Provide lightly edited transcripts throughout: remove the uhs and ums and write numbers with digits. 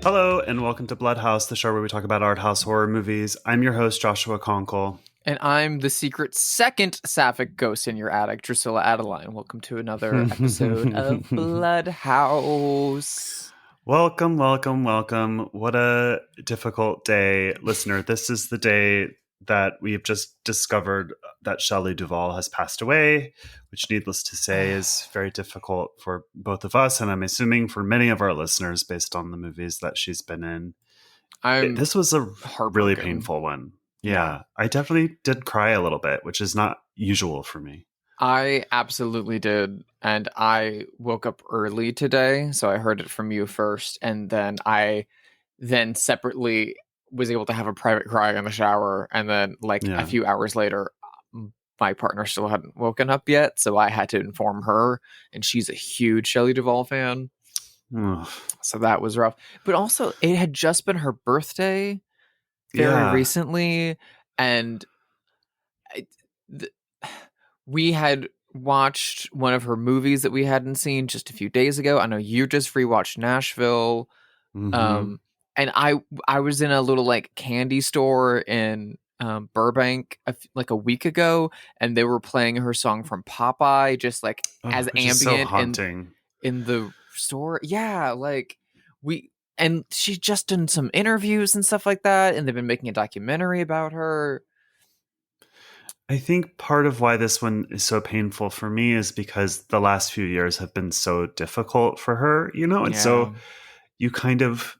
Hello, and welcome to Bloodhaus, the show where we talk about art house horror movies. I'm your host, Joshua Conkel. And I'm the secret second sapphic ghost in your attic, Drusilla Adeline. Welcome to another episode of Bloodhaus. Welcome, welcome, welcome. What a difficult day. Listener, this is the day that we've just discovered that Shelley Duvall has passed away, which, needless to say, is very difficult for both of us, and I'm assuming for many of our listeners based on the movies that she's been in. This was a really painful one. Yeah, I definitely did cry a little bit, which is not usual for me. I absolutely did. And I woke up early today, so I heard it from you first. And then I separately was able to have a private cry in the shower. And then a few hours later, my partner still hadn't woken up yet. So I had to inform her. And she's a huge Shelley Duvall fan. So that was rough. But also, it had just been her birthday very recently, and we had watched one of her movies that we hadn't seen just a few days ago. I know you just rewatched Nashville. And I was in a little candy store in Burbank a week ago, and they were playing her song from Popeye just as ambient in the store. And she's just done some interviews and stuff like that, and they've been making a documentary about her. I think part of why this one is so painful for me is because the last few years have been so difficult for her, and so you kind of,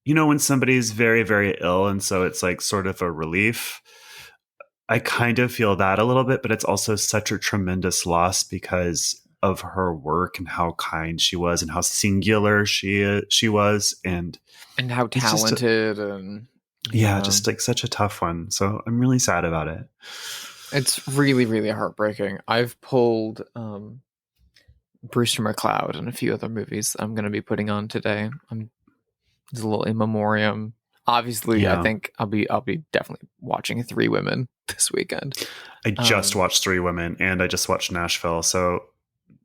when somebody's very, very ill, and so it's sort of a relief. I kind of feel that a little bit, but it's also such a tremendous loss because of her work and how kind she was and how singular she was and how talented just such a tough one. So I'm really sad about it. It's really, really heartbreaking. I've pulled Brewster McCloud and a few other movies I'm going to be putting on today. It's a little in memoriam. Obviously, I think I'll be definitely watching Three Women this weekend. I just watched Three Women, and I just watched Nashville. So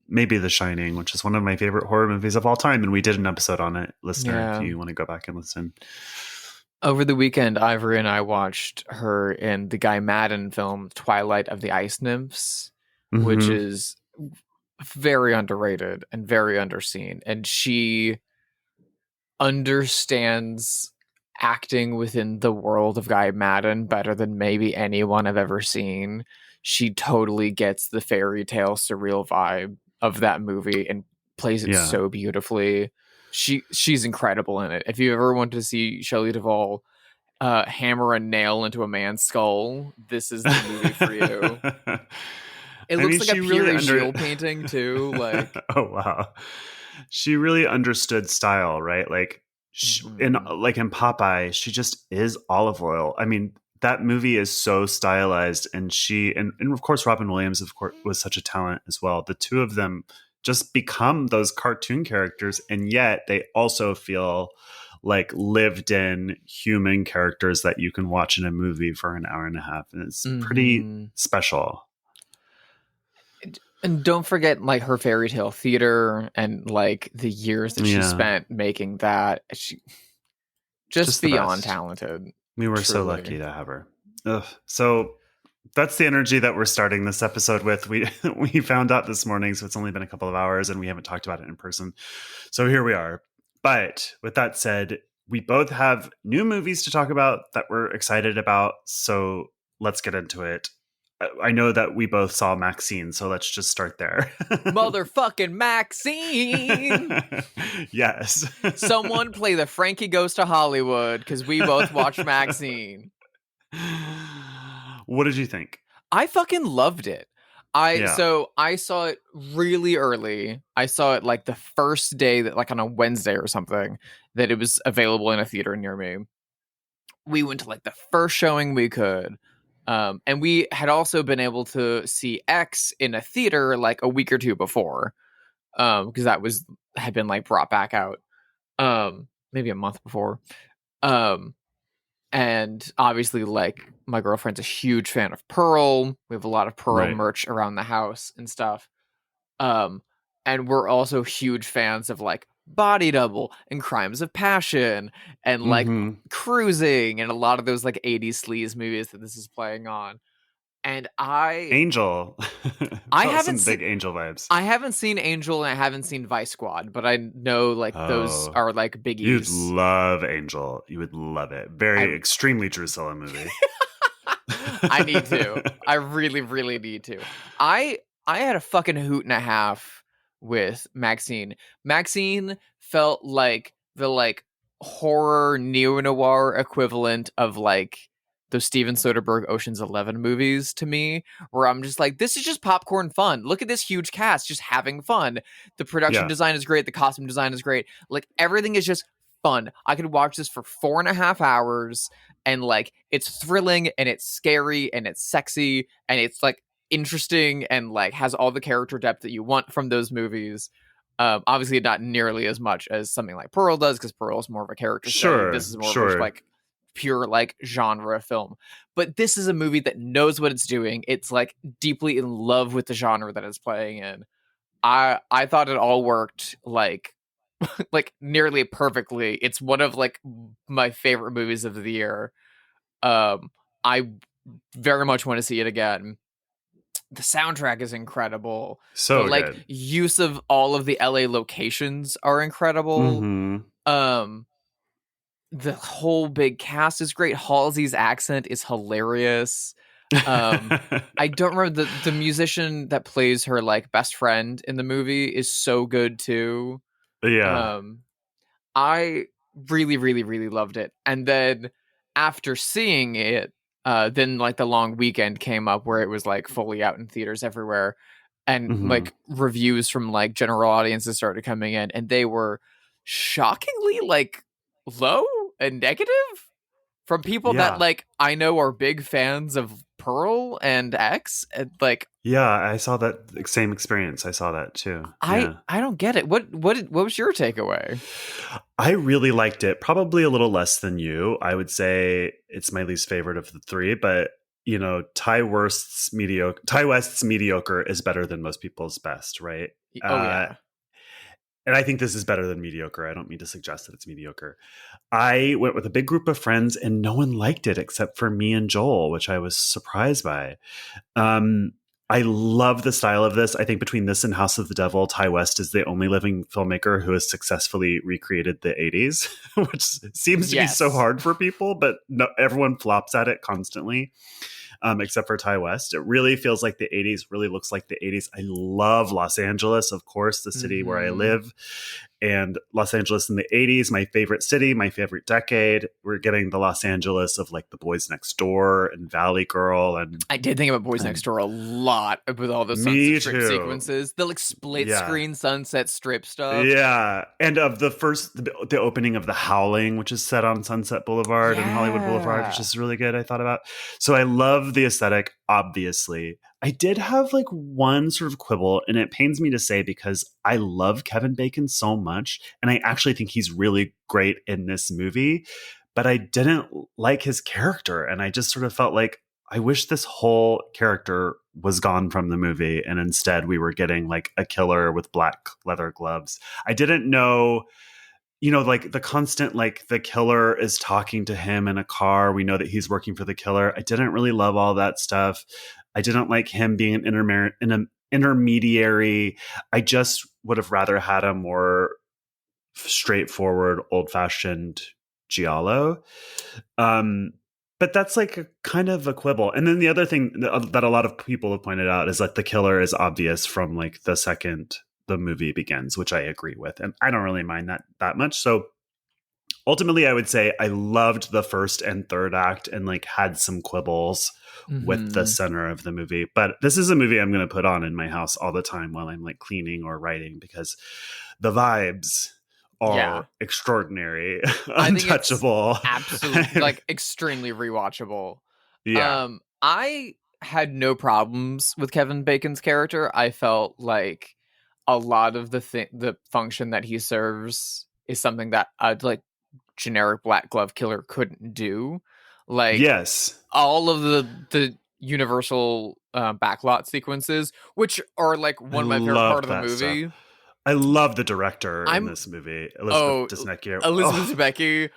maybe The Shining, which is one of my favorite horror movies of all time, and we did an episode on it, listener, if you want to go back and listen. Over the weekend, Ivory and I watched her in the Guy Madden film Twilight of the Ice Nymphs, which is very underrated and very underseen. And she understands acting within the world of Guy Madden better than maybe anyone I've ever seen. She totally gets the fairy tale surreal vibe of that movie and plays it so beautifully. She's incredible in it. If you ever want to see Shelley Duvall hammer a nail into a man's skull, this is the movie for you. It looks like a Pierre Gilles painting too. Oh wow, she really understood style, right? In Popeye, she just is olive oil. I mean, that movie is so stylized, and and of course Robin Williams, of course, was such a talent as well. The two of them just become those cartoon characters, and yet they also feel like lived in human characters that you can watch in a movie for an hour and a half. And it's pretty special. And don't forget her fairy tale theater and the years that she spent making that. She just beyond talented. We were so lucky to have her. Ugh. So that's the energy that we're starting this episode with. We found out this morning, so it's only been a couple of hours and we haven't talked about it in person. So here we are. But with that said, we both have new movies to talk about that we're excited about. So let's get into it. I know that we both saw Maxine, so let's just start there. Motherfucking Maxine! Yes. Someone play the Frankie Goes to Hollywood, because we both watched Maxine. What did you think? I fucking loved it. So I saw it really early. I saw it the first day that on a Wednesday or something that it was available in a theater near me. We went to the first showing we could. And we had also been able to see X in a theater a week or two before. Because that had been brought back out. Maybe a month before. And obviously, my girlfriend's a huge fan of Pearl. We have a lot of Pearl merch around the house and stuff. And we're also huge fans of Body Double and Crimes of Passion and like Mm-hmm. Cruising and a lot of those like 80s sleaze movies that this is playing on. And Angel. I Felt haven't some seen big Angel vibes. I haven't seen Angel and I haven't seen Vice Squad, but I know like those Oh, are like you'd biggies. love Angel. You would love it. I Very extremely Drusilla movie. I need to. I really, really need to. I I had a fucking hoot and a half with Maxine. Maxine felt like the like horror neo noir equivalent of like those Steven Soderbergh Ocean's 11 movies to me, where I'm just like, this is just popcorn fun. Look at this huge cast just having fun. The production Yeah, design is great. The costume design is great. Like everything is just fun. I could watch this for 4.5 hours and like it's thrilling and it's scary and it's sexy and it's like interesting and like has all the character depth that you want from those movies. Obviously not nearly as much as something like Pearl does, because Pearl is more of a character study. This sure, is more of a sure. like pure like genre film. But this is a movie that knows what it's doing. It's like deeply in love with the genre that it's playing in. I thought it all worked like nearly perfectly. It's one of like my favorite movies of the year. I very much want to see it again. The soundtrack is incredible. The So like good. use of all of the LA locations are incredible. Mm-hmm. Um the whole big cast is great. Halsey's accent is hilarious. Um I don't remember the musician that plays her like best friend in the movie is so good too. Yeah. Um I really, really, really loved it. And then after seeing it, then like the long weekend came up where it was like fully out in theaters everywhere. And Mm-hmm. like reviews from like general audiences started coming in, and they were shockingly like low and negative from people that Yeah. like I know are big fans of Pearl and X. And like Yeah, I saw that same experience. I saw that too. Yeah. I don't get it. What was your takeaway? I really liked it. Probably a little less than you. I would say it's my least favorite of the three, but Ty West's mediocre is better than most people's best, right? Oh Uh, yeah. and I think this is better than mediocre. I don't mean to suggest that it's mediocre. I went with a big group of friends and no one liked it except for me and Joel, which I was surprised by. Um, I love the style of this. I think between this and House of the Devil, Ty West is the only living filmmaker who has successfully recreated the 80s, which seems to be so Yes. hard for people, but no, everyone flops at it constantly, except for Ty West. It really feels like the 80s, really looks like the 80s. I love Los Angeles, of course, the city where I Mm-hmm. live. And Los Angeles in the 80s, my favorite city, my favorite decade. We're getting the Los Angeles of like the Boys Next Door and Valley Girl I did think about Boys Next and Door a lot with all the Sunset me Strip too. sequences, the like split Yeah. screen Sunset Strip stuff. Yeah. And of the opening of The Howling, which is set on Sunset Boulevard and Hollywood Boulevard, which Yeah. is really good, I thought about. So I love the aesthetic, obviously. I did have like one sort of quibble, and it pains me to say because I love Kevin Bacon so much, and I actually think he's really great in this movie, but I didn't like his character, and I just sort of felt like I wish this whole character was gone from the movie, and instead we were getting like a killer with black leather gloves. I didn't know, like the constant, like the killer is talking to him in a car. We know that he's working for the killer. I didn't really love all that stuff. I didn't like him being an intermediary. I just would have rather had a more straightforward, old fashioned giallo. Um, but that's like a kind of a quibble. And then the other thing that a lot of people have pointed out is that the killer is obvious from like the second the movie begins, which I agree with, and I don't really mind that much. So ultimately, I would say I loved the first and third act and like had some quibbles with the Mm-hmm. center of the movie. But this is a movie I'm going to put on in my house all the time while I'm like cleaning or writing because the vibes Yeah. are extraordinary, I think it's untouchable. absolute like extremely rewatchable. Yeah. I had no problems with Kevin Bacon's character. I felt like a lot of the function that he serves is something that a like generic black glove killer couldn't do. Like Yes. all of the universal backlot sequences, which are like I one of my favorite part loved of the that stuff. movie. I love the director in I'm this movie, Elizabeth oh Debicki. Elizabeth Oh, Debicki.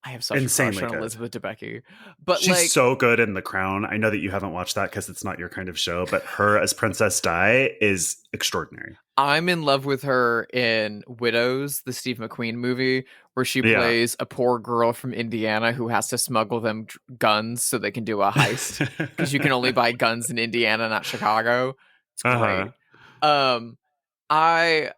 I have such a crush insanely on good. Elizabeth Debicki, but She's like so good in The Crown. I know that you haven't watched that because it's not your kind of show, but her as Princess Di is extraordinary. I'm in love with her in Widows, the Steve McQueen movie, where she Yeah. plays a poor girl from Indiana who has to smuggle them guns so they can do a heist because you can only buy guns in Indiana, not Chicago. It's great. Uh-huh. Um, I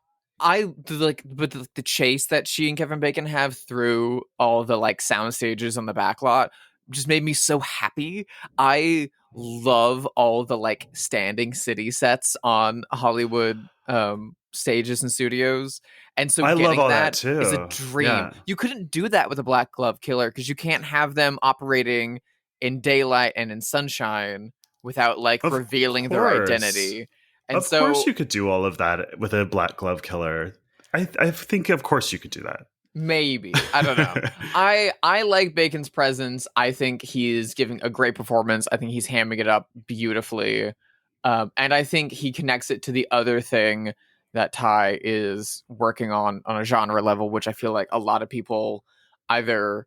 like, but the chase that she and Kevin Bacon have through all the like sound stages on the back lot just made me so happy. I love all the like standing city sets on Hollywood stages and studios. And so I love getting all that that is a too. dream. Yeah. You couldn't do that with a Black Glove Killer because you can't have them operating in daylight and in sunshine without like Of revealing their course. identity. And Of course so you could do all of that with a Black Glove Killer. I think of course you could do maybe. I don't know. that. I like Bacon's presence. I think he's giving a great performance. I think he's hamming it up beautifully. And I think he connects it to the other thing that Ty is working on a genre level, which I feel like a lot of people either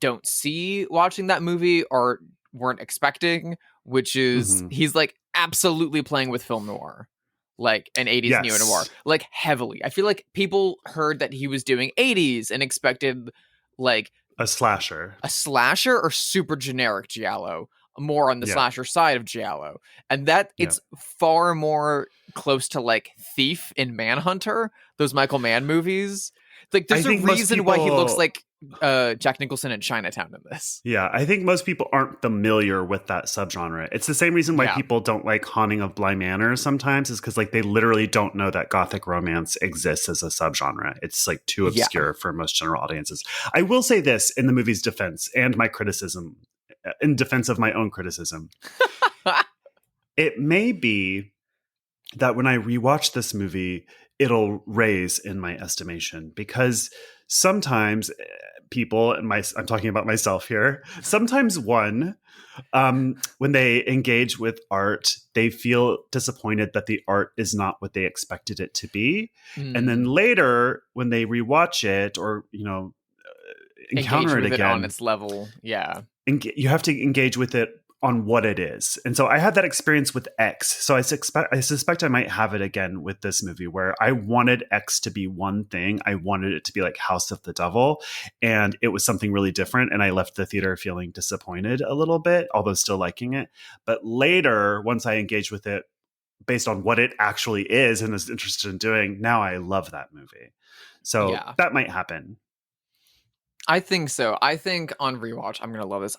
don't see watching that movie or weren't expecting, which is Mhm. he's like absolutely playing with film noir, like an 80s neo noir, Yes. like heavily. I feel like people heard that he was doing 80s and expected like A slasher. a slasher or super generic giallo, more on the Yeah. slasher side of giallo, and that Yeah. it's far more close to like Thief in Manhunter, those Michael Mann movies. Like I there's a think most reason why he looks people like Jack Nicholson in Chinatown in this. Yeah, I think most people aren't familiar with that subgenre. It's the same reason why Yeah. people don't like Haunting of Bly Manor sometimes is because like they literally don't know that gothic romance exists as a subgenre. It's like too Yeah. obscure for most general audiences. I will say this in the movie's defense and my criticism, in defense of my own criticism. It may be that when I rewatch this movie, it'll raise in my estimation because sometimes people, and I'm talking about myself here, sometimes when they engage with art, they feel disappointed that the art is not what they expected it to be. And then later, when they rewatch it or, encounter Engage it with it on again, its level. Yeah. you have to engage with it on what it is. And so I had that experience with X. So I suspect I might have it again with this movie where I wanted X to be one thing. I wanted it to be like House of the Devil. And it was something really different. And I left the theater feeling disappointed a little bit, although still liking it. But later, once I engaged with it based on what it actually is and is interested in doing, now I love that movie. So Yeah. that might happen. I think so. I think on rewatch, I'm gonna love this.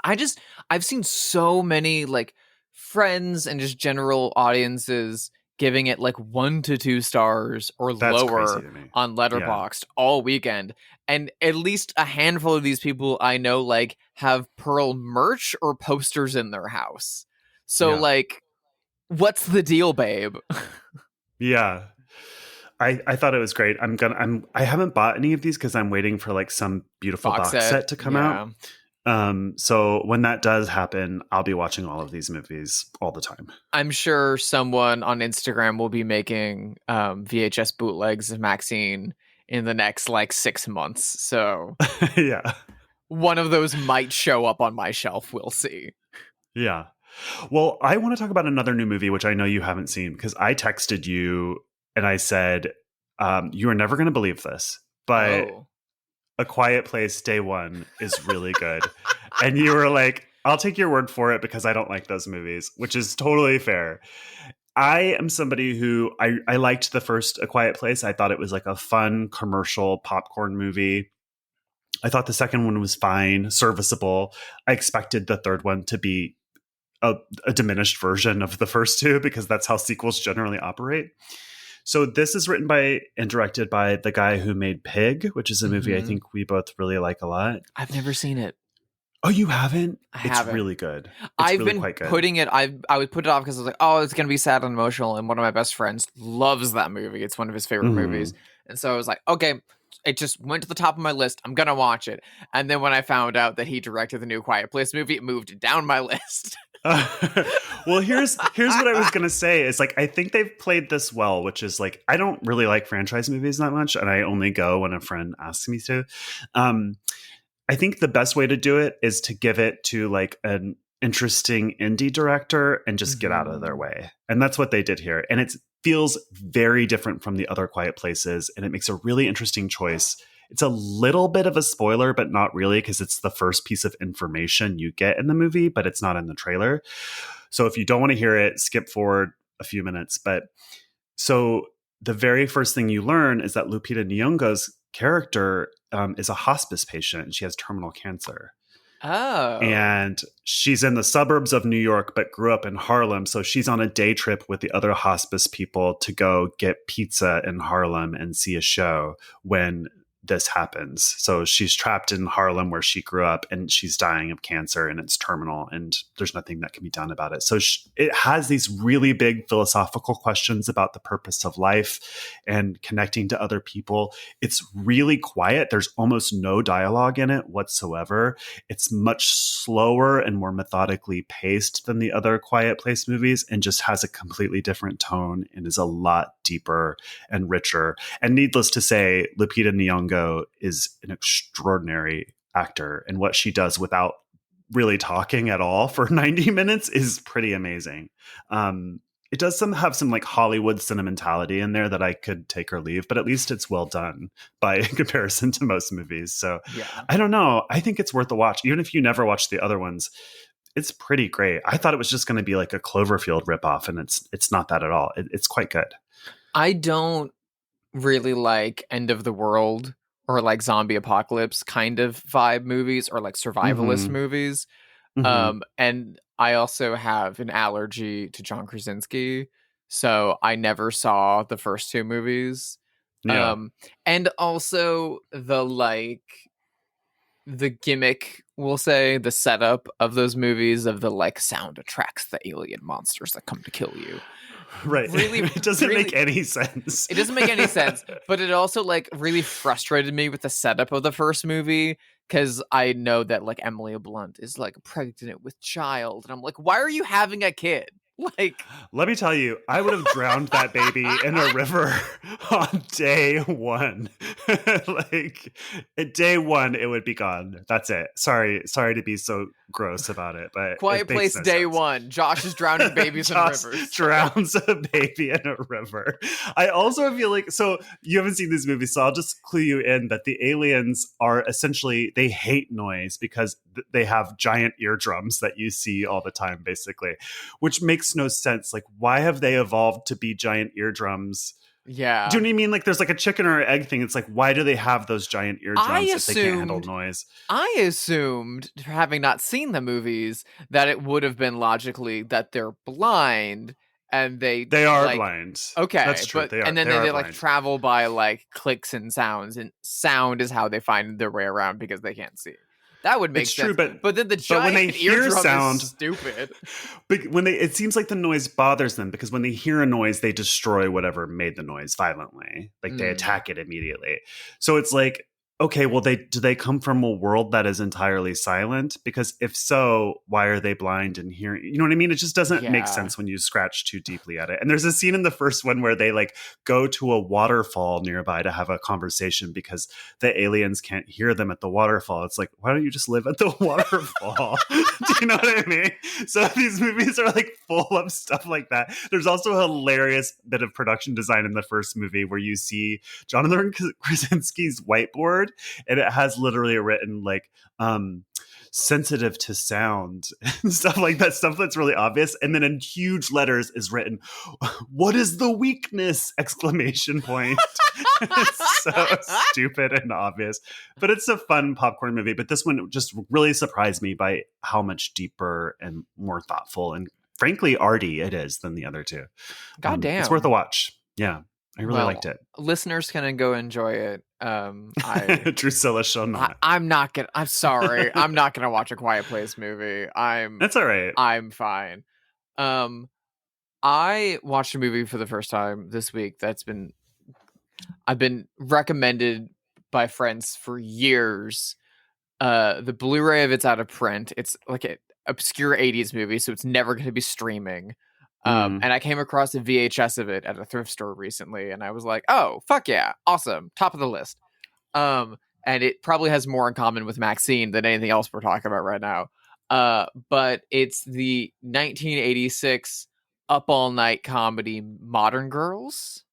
I've seen so many like friends and just general audiences giving it like 1 to 2 stars or That's crazy lower to me. on Yeah. Letterboxd all weekend, and at least a handful of these people I know like have Pearl merch or posters in their house. So Yeah. like, what's the deal, babe? Yeah. I thought it was great. I haven't bought any of these because I'm waiting for like some beautiful box set to come out. So when that does happen, I'll be watching all of these movies all the time. I'm sure someone on Instagram will be making VHS bootlegs of Maxine in the next like 6 months. So Yeah. one of those might show up on my shelf. We'll see. Yeah. Well, I want to talk about another new movie, which I know you haven't seen because I texted you and I said, you are never going to believe this, but A Quiet Place Day One is really good. And you were like, I'll take your word for it because I don't like those movies, which is totally fair. I am somebody who I liked the first A Quiet Place. I thought it was like a fun commercial popcorn movie. I thought the second one was fine, serviceable. I expected the third one to be a diminished version of the first two because that's how sequels generally operate. So this is written by and directed by the guy who made Pig, which is a movie I think we both really like a lot. I've never seen it. Oh, you haven't? I It's haven't. really good. It's I've really been quite good. putting it. I would put it off because I was like, oh, it's gonna be sad and emotional. And one of my best friends loves that movie. It's one of his favorite movies. And so I was like, okay, it just went to the top of my list. I'm gonna watch it. And then when I found out that he directed the new Quiet Place movie, it moved down my list. Well, here's what I was gonna say is like I think they've played this well, which is like I don't really like franchise movies that much, and I only go when a friend asks me to. Um, I think the best way to do it is to give it to like an interesting indie director and just get out of their Mhm. way. And that's what they did here. And it feels very different from the other Quiet Places. And it makes a really interesting choice. It's a little bit of a spoiler, but not really, because it's the first piece of information you get in the movie, but it's not in the trailer. So if you don't want to hear it, skip forward a few minutes. But so the very first thing you learn is that Lupita Nyong'o's character is a hospice patient and she has terminal cancer. Oh. And she's in the suburbs of New York, but grew up in Harlem. So she's on a day trip with the other hospice people to go get pizza in Harlem and see a show when this happens. So she's trapped in Harlem where she grew up and she's dying of cancer and it's terminal and there's nothing that can be done about it. So it has these really big philosophical questions about the purpose of life and connecting to other people. It's really quiet. There's almost no dialogue in it whatsoever. It's much slower and more methodically paced than the other Quiet Place movies and just has a completely different tone and is a lot deeper and richer. And needless to say, Lupita Nyong'o is an extraordinary actor, and what she does without really talking at all for 90 minutes is pretty amazing. It does have some like Hollywood sentimentality in there that I could take or leave, but at least it's well done by comparison to most movies. So Yeah. I don't know. I think it's worth a watch, even if you never watched the other ones. It's pretty great. I thought it was just going to be like a Cloverfield ripoff, and it's not that at all. It's quite good. I don't really like end of the world or like zombie apocalypse kind of vibe movies or like survivalist Mm-hmm. movies. Mm-hmm. And I also have an allergy to John Krasinski, so I never saw the first two movies. Yeah. Um, and also the gimmick, we'll say, the setup of those movies of the like sound attracts the alien monsters that come to kill you. Right. Really, It doesn't really, make any sense. it doesn't make any sense, but it also like really frustrated me with the setup of the first movie because I know that like Emily Blunt is like pregnant with child, and I'm like, why are you having a kid? Like, Let me tell you, I would have drowned that baby in a river on day one. Like at day one, it would be gone. That's it. Sorry to be so gross about it, but Quiet it makes Place no day sense. one. Josh is drowning babies in Josh rivers. drowns a baby in a river. I also feel like, so you haven't seen these movies, so I'll just clue you in that the aliens are essentially, they hate noise because they have giant eardrums that you see all the time, basically, which makes no sense. Like, why have they evolved to be giant eardrums? Do Yeah. you know what I mean? Like, there's like a chicken or egg thing. It's like, why do they have those giant I eardrums if they can't handle assumed noise? I assumed, having not seen the movies, that it would have been logically that they're blind and they They are like blind. okay, That's true. but and then They they, are they like blind. travel by like clicks and sounds, and sound is how they find their way around because they can't see. That would make It's true, sense. But then the but when they giant hear eardrum is sound, stupid. but when they, it seems like the noise bothers them because when they hear a noise, they destroy whatever made the noise violently. Like they Mm, attack it immediately. So it's like, okay, well, do they come from a world that is entirely silent? Because if so, why are they blind and hearing? You know what I mean? It just doesn't make yeah. sense when you scratch too deeply at it. And there's a scene in the first one where they like go to a waterfall nearby to have a conversation because the aliens can't hear them at the waterfall. It's like, why don't you just live at the waterfall? Do you know what I mean? So these movies are like full of stuff like that. There's also a hilarious bit of production design in the first movie where you see Jonathan Krasinski's whiteboard and it has literally written like sensitive to sound and stuff like that, stuff that's really obvious, and then in huge letters is written, what is the weakness, exclamation point. It's so stupid and obvious, but it's a fun popcorn movie. But this one just really surprised me by how much deeper and more thoughtful and frankly arty it is than the other two. God It's worth a damn. watch. Yeah, I really liked Well, it. listeners can go enjoy it. Drusilla shall not. I'm not gonna. I'm sorry. I'm not gonna watch a Quiet Place movie. That's all right. I'm fine. Um, I watched a movie for the first time this week I've been recommended by friends for years. The Blu-ray of it's out of print. It's like obscure 80s movie, so it's never going to be streaming. Mm. And I came across a VHS of it at a thrift store recently, and I was like, oh, fuck yeah, awesome, top of the list. And it probably has more in common with Maxine than anything else we're talking about right now. But it's the 1986 Up All Night comedy Modern Girls.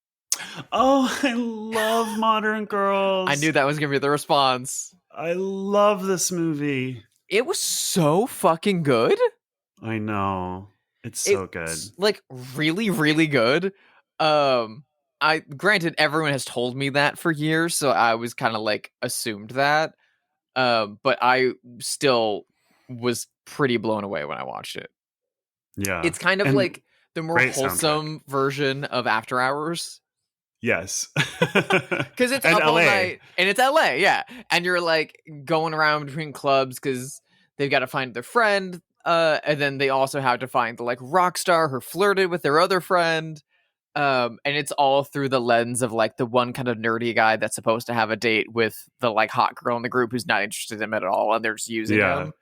Oh, I love Modern Girls. I knew that was going to be the response. I love this movie. It was so fucking good. I know. It's so good. Like really, really good. I granted everyone has told me that for years, so I was kind of like assumed that. But I still was pretty blown away when I watched it. Yeah. It's kind of like the more wholesome version of After Hours. Yes. Because it's up all night and it's LA, yeah. And you're like going around between clubs because they've got to find their friend. And then they also have to find the like rock star who flirted with their other friend. And it's all through the lens of like the one kind of nerdy guy that's supposed to have a date with the like hot girl in the group who's not interested in him at all, and they're just using him.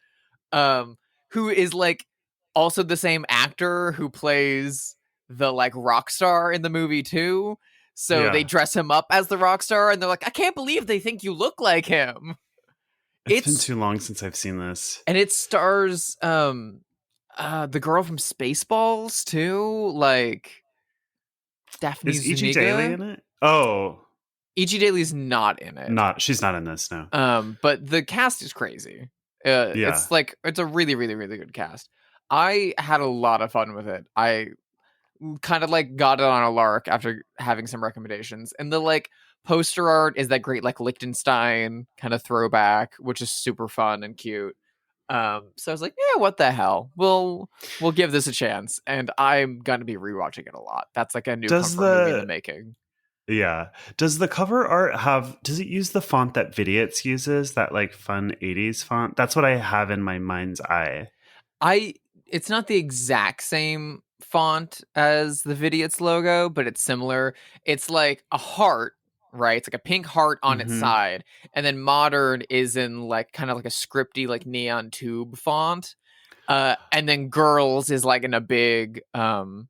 Who is like also the same actor who plays the like rock star in the movie too. So they dress him up as the rock star, and they're like, I can't believe they think you look like him. It's been too long since I've seen this. And it stars the girl from Spaceballs too, like Daphne Is Zuniga. E.G. Daly in it? Oh. E.G. Daly's not in it. She's not in this, no. But the cast is crazy. It's like, it's a really, really, really good cast. I had a lot of fun with it. I kind of like got it on a lark after having some recommendations. And the like poster art is that great like Liechtenstein kind of throwback, which is super fun and cute. So I was like, yeah, what the hell? We'll give this a chance. And I'm gonna be rewatching it a lot. That's like a new comfort movie in the making. Yeah. Does the cover art does it use the font that Vidiot's uses? That like fun 80s font? That's what I have in my mind's eye. It's not the exact same font as the Vidiot's logo, but it's similar. It's like a heart, right? It's like a pink heart on its side, and then Modern is in like kind of like a scripty like neon tube font, and then Girls is like in a big kind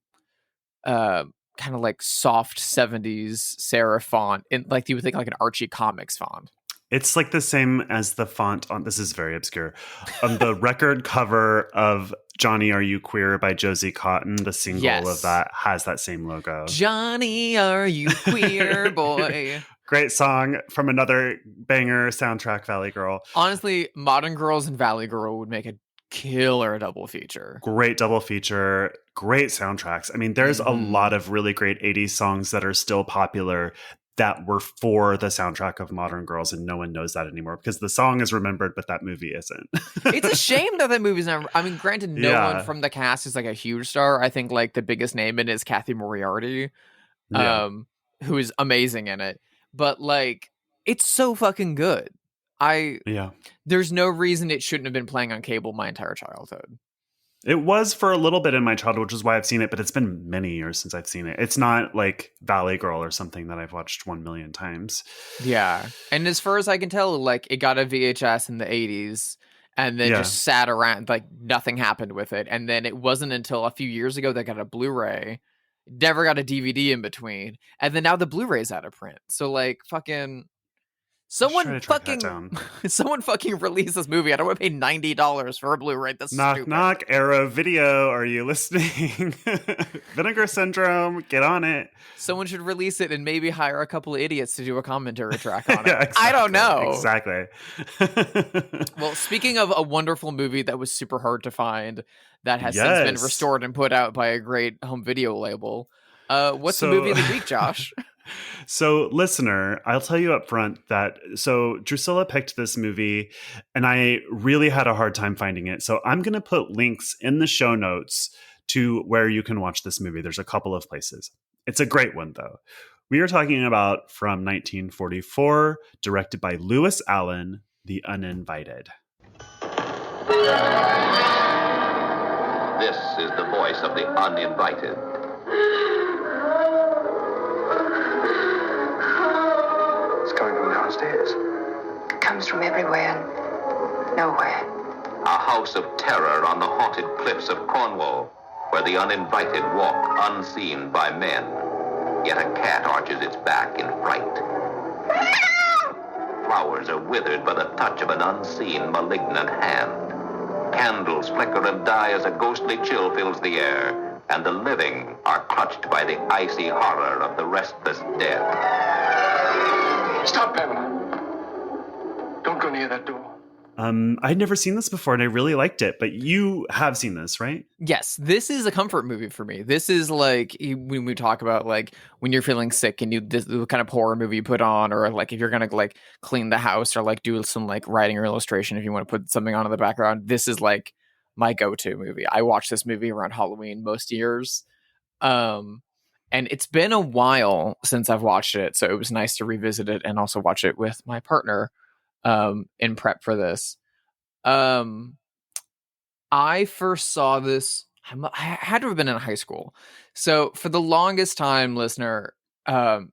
of like soft 70s serif font, in like you would think like an Archie Comics font. It's like the same as the font on, this is very obscure, on the record cover of Johnny Are You Queer by Josie Cotton. The single of that has that same logo. Johnny Are You Queer, boy. Great song from another banger soundtrack, Valley Girl. Honestly, Modern Girls and Valley Girl would make a killer double feature. Great double feature. Great soundtracks. I mean, there's a lot of really great 80s songs that are still popular that were for the soundtrack of Modern Girls, and no one knows that anymore because the song is remembered, but that movie isn't. It's a shame that movie's never. I mean, granted, no one from the cast is like a huge star. I think like the biggest name in it is Kathy Moriarty, who is amazing in it. But like, it's so fucking good. There's no reason it shouldn't have been playing on cable my entire childhood. It was for a little bit in my childhood, which is why I've seen it, but it's been many years since I've seen it. It's not like Valley Girl or something that I've watched 1 million times. Yeah. And as far as I can tell, like it got a VHS in the 80s and then just sat around, like nothing happened with it. And then it wasn't until a few years ago that got a Blu-ray, never got a DVD in between. And then now the Blu-ray's out of print. So like fucking... Someone fucking release this movie. I don't want to pay $90 for a Blu-ray. That's stupid. Knock, Arrow Video. Are you listening? Vinegar Syndrome. Get on it. Someone should release it and maybe hire a couple of idiots to do a commentary track on it. Exactly, I don't know. Exactly. Well, speaking of a wonderful movie that was super hard to find, that has since been restored and put out by a great home video label. What's the movie of the week, Josh? So, listener, I'll tell you up front that Drusilla picked this movie and I really had a hard time finding it. So I'm going to put links in the show notes to where you can watch this movie. There's a couple of places. It's a great one, though. We are talking about from 1944, directed by Lewis Allen, The Uninvited. This is the voice of the uninvited. It's coming from downstairs. It comes from everywhere and nowhere. A house of terror on the haunted cliffs of Cornwall, where the uninvited walk unseen by men. Yet a cat arches its back in fright. Flowers are withered by the touch of an unseen, malignant hand. Candles flicker and die as a ghostly chill fills the air, and the living are clutched by the icy horror of the restless dead. Stop, Pamela. Don't go near that door. I'd never seen this before, and I really liked it. But you have seen this, right? Yes, this is a comfort movie for me. This is like when we talk about like when you're feeling sick and this the kind of horror movie you put on, or like if you're gonna like clean the house or like do some like writing or illustration if you want to put something on in the background. This is like my go-to movie. I watch this movie around Halloween most years. And it's been a while since I've watched it, so it was nice to revisit it and also watch it with my partner in prep for this. I first saw this, I had to have been in high school. So for the longest time, listener,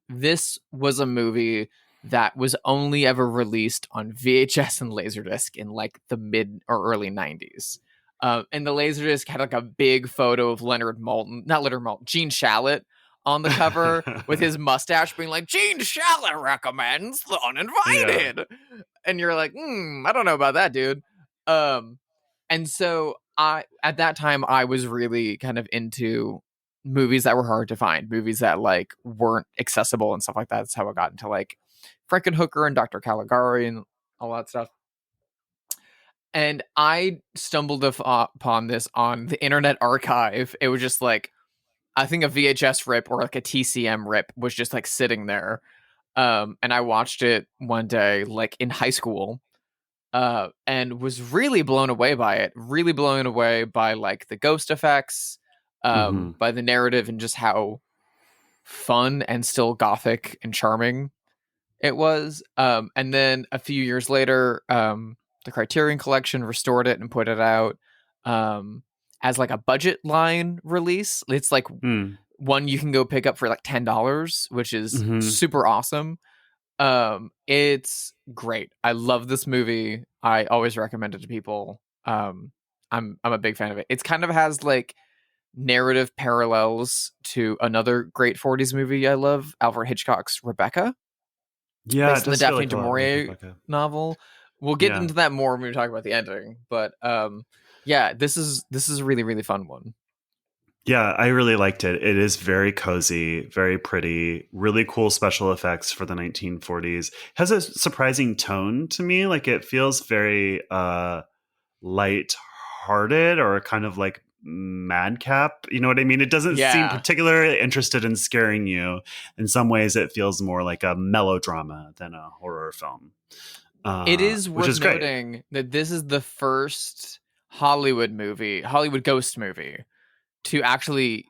this was a movie that was only ever released on VHS and Laserdisc in like the mid or early 90s. And the Laserdisc had like a big photo of Gene Shalit on the cover with his mustache being like, Gene Shalit recommends The Uninvited. Yeah. And you're like, I don't know about that, dude. And so at that time, I was really kind of into movies that were hard to find, movies that like weren't accessible and stuff like that. That's how I got into like Frankenhooker and Dr. Caligari and all that stuff. And I stumbled upon this on the Internet Archive. It was just like, I think a VHS rip or like a TCM rip was just like sitting there. And I watched it one day, like in high school, and was really blown away by it. Really blown away by like the ghost effects, by the narrative and just how fun and still gothic and charming it was. And then a few years later, the Criterion Collection restored it and put it out as like a budget line release. It's like one you can go pick up for like $10, which is super awesome. It's great. I love this movie. I always recommend it to people. I'm a big fan of it. It's kind of has like narrative parallels to another great 40s movie I love, Alfred Hitchcock's Rebecca. Yeah, based on the Daphne du Maurier novel. We'll get into that more when we talk about the ending. But yeah, this is a really, really fun one. Yeah, I really liked it. It is very cozy, very pretty, really cool special effects for the 1940s. Has a surprising tone to me. Like it feels very light-hearted or kind of like madcap. You know what I mean? It doesn't seem particularly interested in scaring you. In some ways, it feels more like a melodrama than a horror film. It is worth noting that this is the first Hollywood ghost movie, to actually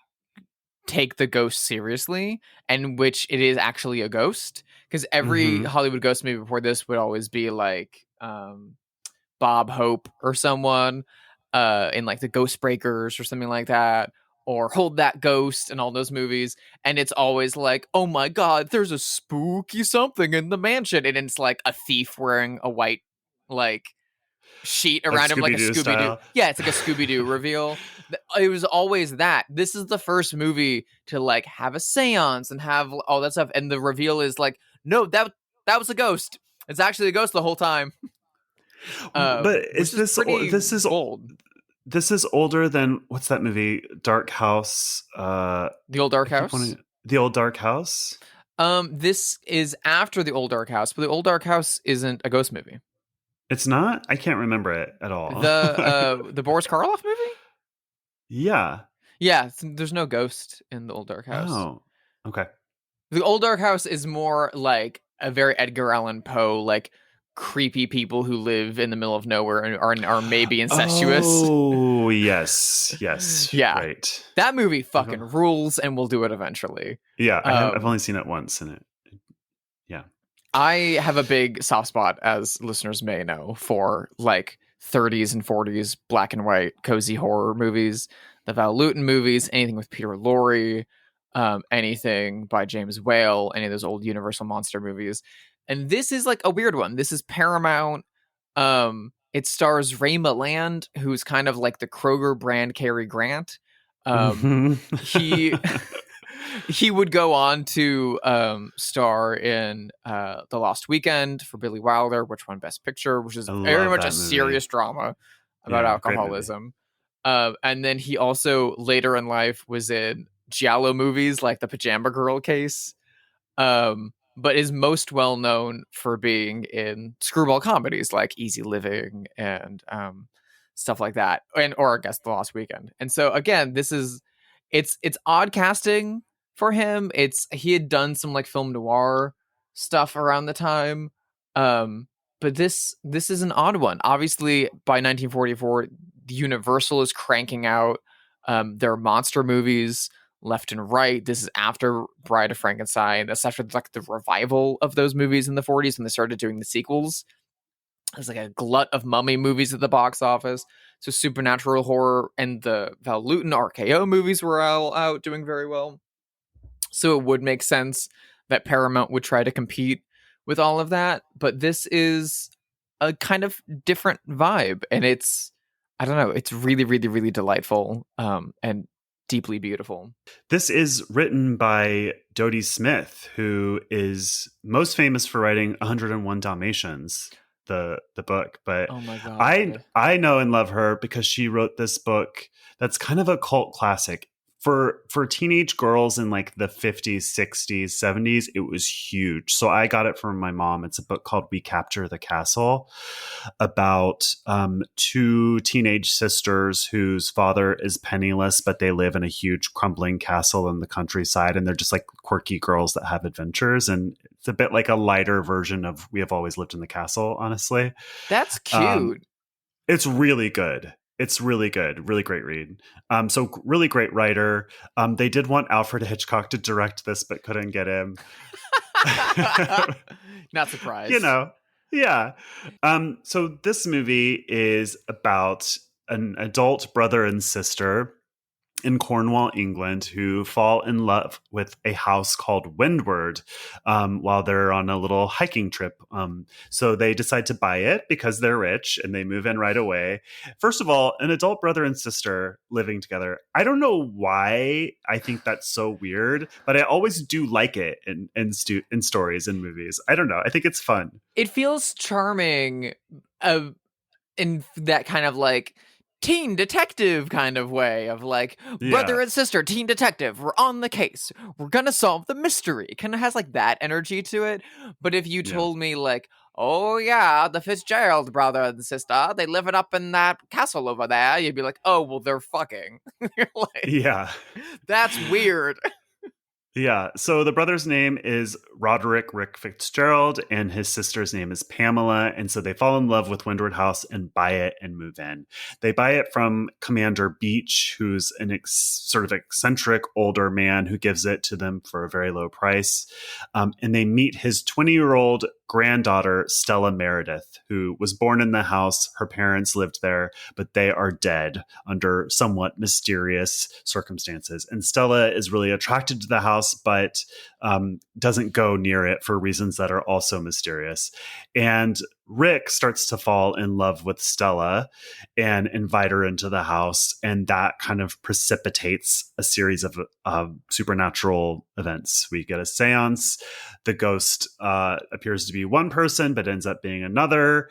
take the ghost seriously, and which it is actually a ghost. Because every Hollywood ghost movie before this would always be like Bob Hope or someone in like the Ghost Breakers or something like that, or Hold That Ghost and all those movies. And it's always like, oh my God, there's a spooky something in the mansion. And it's like a thief wearing a white like sheet around him, like a Scooby-Doo. Yeah, it's like a Scooby-Doo reveal. It was always that. This is the first movie to like have a seance and have all that stuff. And the reveal is like, no, that was a ghost. It's actually a ghost the whole time. But this is old. This is older than what's that movie? Dark House. The Old Dark House. The Old Dark House. This is after the Old Dark House, but the Old Dark House isn't a ghost movie. It's not? I can't remember it at all. The Boris Karloff movie? Yeah. Yeah, there's no ghost in the Old Dark House. Oh, okay. The Old Dark House is more like a very Edgar Allan Poe, like creepy people who live in the middle of nowhere and are maybe incestuous. Oh, yes. Yeah. Right. That movie fucking rules, and we'll do it eventually. Yeah, I've only seen it once, and I have a big soft spot, as listeners may know, for like 30s and 40s black and white cozy horror movies, the Val Lewton movies, anything with Peter Lorre, anything by James Whale, any of those old Universal monster movies. And this is like a weird one. This is Paramount. It stars Ray Milland, who's kind of like the Kroger brand Cary Grant. He he would go on to star in The Lost Weekend for Billy Wilder, which won Best Picture, which is very much a serious drama about alcoholism. And then he also later in life was in giallo movies like The Pajama Girl Case, but is most well known for being in screwball comedies like Easy Living and stuff like that, or I guess The Lost Weekend. And so again, it's odd casting for him. He had done some like film noir stuff around the time, but this is an odd one. Obviously, by 1944, Universal is cranking out their monster movies left and right. This is after Bride of Frankenstein. That's after like the revival of those movies in the 40s when they started doing the sequels. There's like a glut of mummy movies at the box office. So supernatural horror and the Val Lewton RKO movies were all out doing very well. So it would make sense that Paramount would try to compete with all of that. But this is a kind of different vibe. And it's really, really, really delightful and deeply beautiful. This is written by Dodie Smith, who is most famous for writing 101 Dalmatians, the book. But oh my God. I know and love her because she wrote this book that's kind of a cult classic. For teenage girls in like the 50s, 60s, 70s, it was huge. So I got it from my mom. It's a book called We Capture the Castle, about two teenage sisters whose father is penniless, but they live in a huge crumbling castle in the countryside. And they're just like quirky girls that have adventures. And it's a bit like a lighter version of We Have Always Lived in the Castle, honestly. That's cute. It's really good. It's really good. Really great read. So really great writer. They did want Alfred Hitchcock to direct this, but couldn't get him. Not surprised. You know, yeah. So this movie is about an adult brother and sister in Cornwall, England, who fall in love with a house called Windward while they're on a little hiking trip. So they decide to buy it because they're rich and they move in right away. First of all, an adult brother and sister living together. I don't know why I think that's so weird, but I always do like it in stories and movies. I don't know. I think it's fun. It feels charming in that kind of like teen detective kind of way of like brother and sister, teen detective, we're on the case, we're gonna solve the mystery. It kind of has like that energy to it. But if you told me like, oh yeah, the Fitzgerald brother and sister, they living up in that castle over there, you'd be like, oh well, they're fucking. You're like, yeah, that's weird. Yeah. So the brother's name is Roderick Rick Fitzgerald, and his sister's name is Pamela. And so they fall in love with Windward House and buy it and move in. They buy it from Commander Beach, who's an sort of eccentric older man who gives it to them for a very low price. And they meet his 20-year-old granddaughter, Stella Meredith, who was born in the house. Her parents lived there, but they are dead under somewhat mysterious circumstances. And Stella is really attracted to the house, but doesn't go near it for reasons that are also mysterious. And Rick starts to fall in love with Stella and invite her into the house. And that kind of precipitates a series of supernatural events. We get a seance. The ghost appears to be one person, but ends up being another.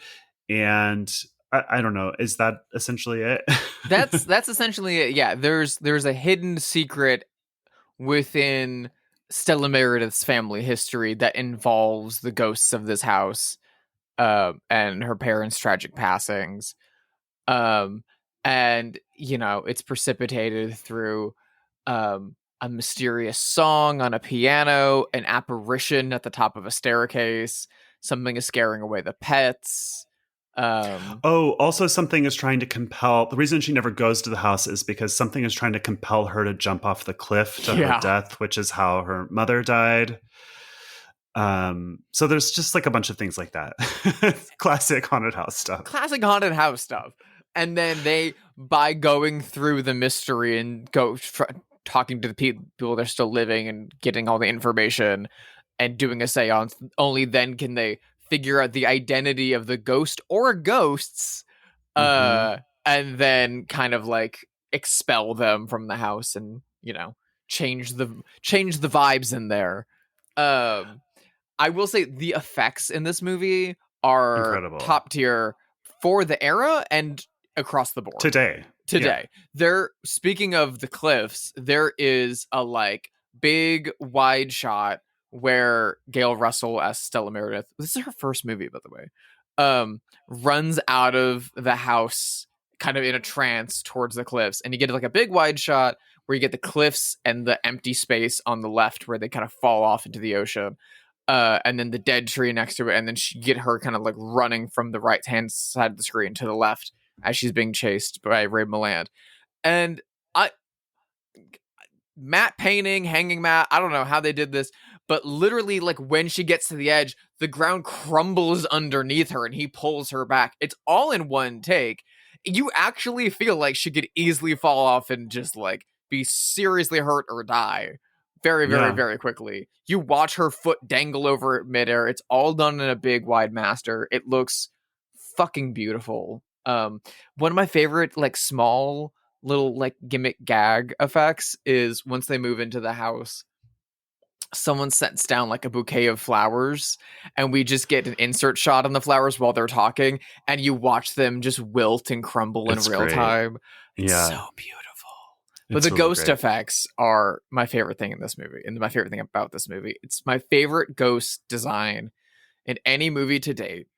And I don't know. Is that essentially it? That's essentially it. Yeah, there's a hidden secret within Stella Meredith's family history that involves the ghosts of this house and her parents' tragic passings. And, you know, it's precipitated through a mysterious song on a piano, an apparition at the top of a staircase, something is scaring away the pets. Also something is trying to compel. The reason she never goes to the house is because something is trying to compel her to jump off the cliff to her death, which is how her mother died. So there's just like a bunch of things like that. Classic haunted house stuff. And then they, by going through the mystery and talking to the people they're still living and getting all the information and doing a seance, only then can they figure out the identity of the ghost or ghosts And then kind of like expel them from the house and, change the vibes in there. I will say the effects in this movie are Incredible. top tier for the era and across the board. Today. There, speaking of the cliffs, there is a like big wide shot where Gail Russell as Stella Meredith, this is her first movie, by the way, runs out of the house kind of in a trance towards the cliffs. And you get like a big wide shot where you get the cliffs and the empty space on the left where they kind of fall off into the ocean. And then the dead tree next to it. And then you get her kind of like running from the right hand side of the screen to the left as she's being chased by Ray Milland. And matte painting, hanging matte, I don't know how they did this, but literally like when she gets to the edge, the ground crumbles underneath her and he pulls her back. It's all in one take. You actually feel like she could easily fall off and just like be seriously hurt or die very, very, very quickly. You watch her foot dangle over midair. It's all done in a big wide master. It looks fucking beautiful. One of my favorite like small little like gimmick gag effects is once they move into the house, someone sets down like a bouquet of flowers and we just get an insert shot on the flowers while they're talking and you watch them just wilt and crumble in real time. It's so beautiful. But the ghost effects are my favorite thing in this movie and my favorite thing about this movie. It's my favorite ghost design in any movie to date.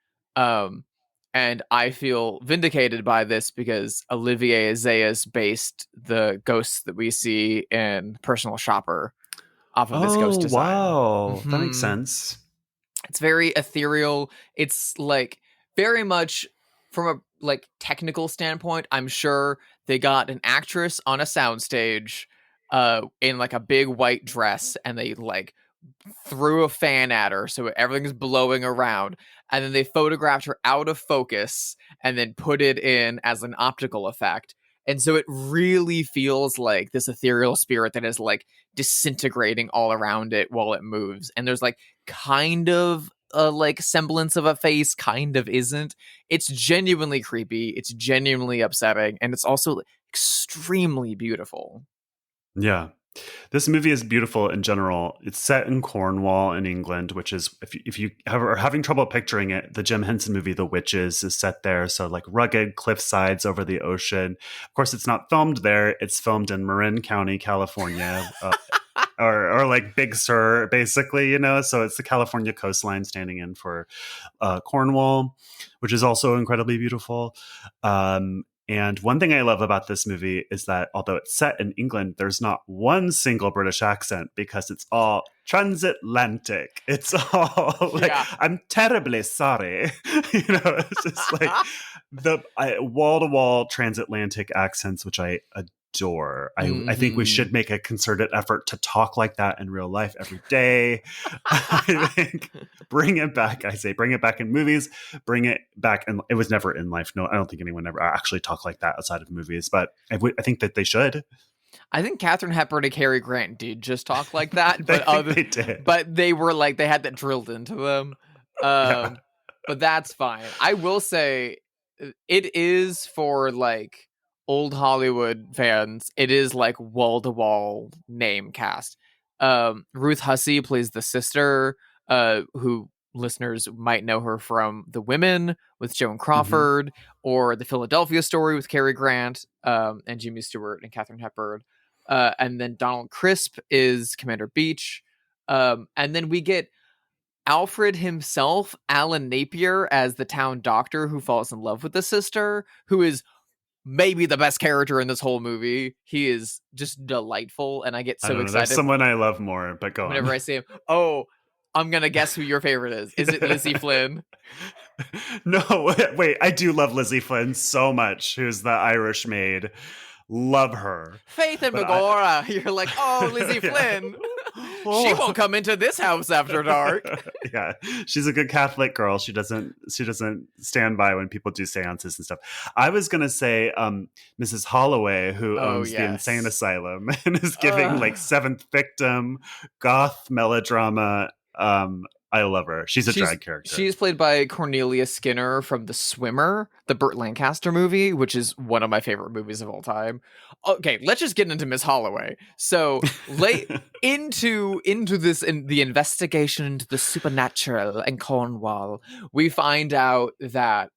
And I feel vindicated by this because Olivier Assayas based the ghosts that we see in Personal Shopper off of this ghost design. Wow. That makes sense. It's very ethereal. It's like very much from a like technical standpoint, I'm sure they got an actress on a soundstage in like a big white dress and they like threw a fan at her so everything's blowing around, and then they photographed her out of focus and then put it in as an optical effect, and so it really feels like this ethereal spirit that is like disintegrating all around it while it moves, and there's like kind of a like semblance of a face, kind of isn't. It's genuinely creepy, it's genuinely upsetting, and it's also extremely beautiful. Yeah. This movie is beautiful in general. It's set in Cornwall in England, which is, if you are having trouble picturing it, the Jim Henson movie The Witches is set there. So like rugged cliff sides over the ocean. Of course, it's not filmed there. It's filmed in Marin County, California, or like Big Sur, basically, you know. So it's the California coastline standing in for Cornwall, which is also incredibly beautiful. And one thing I love about this movie is that although it's set in England, there's not one single British accent because it's all transatlantic. It's all like, I'm terribly sorry. You know, it's just like the wall-to-wall transatlantic accents, which I adore. I think we should make a concerted effort to talk like that in real life every day. I think bring it back. I say bring it back in movies, bring it back. And it was never in life. No, I don't think anyone ever actually talked like that outside of movies, but I think that they should. I think Katharine Hepburn and Cary Grant did just talk like that, but they did. But they were like, they had that drilled into them. But that's fine. I will say it is for like old Hollywood fans. It is like wall to wall name cast. Ruth Hussey plays the sister, who listeners might know her from The Women with Joan Crawford, or The Philadelphia Story with Cary Grant, and Jimmy Stewart and Katharine Hepburn. And then Donald Crisp is Commander Beach. And then we get Alfred himself, Alan Napier, as the town doctor who falls in love with the sister, who is maybe the best character in this whole movie. He is just delightful, and I get so excited. There's someone I love more, but go whenever on. I see him. Oh, I'm gonna guess who your favorite is. Is it Lizzie Flynn? No, wait. I do love Lizzie Flynn so much. Who's the Irish maid? Love her. Faith and Begorra. You're like, oh, Lizzie Flynn. She won't come into this house after dark. Yeah, she's a good Catholic girl. She doesn't stand by when people do seances and stuff. I was gonna say Mrs. Holloway, who owns the insane asylum and is giving like Seventh Victim, goth melodrama. I love her. She's a drag character. She's played by Cornelia Skinner from The Swimmer, the Burt Lancaster movie, which is one of my favorite movies of all time. Okay, let's just get into Miss Holloway. So, into this in the investigation into the supernatural in Cornwall, we find out that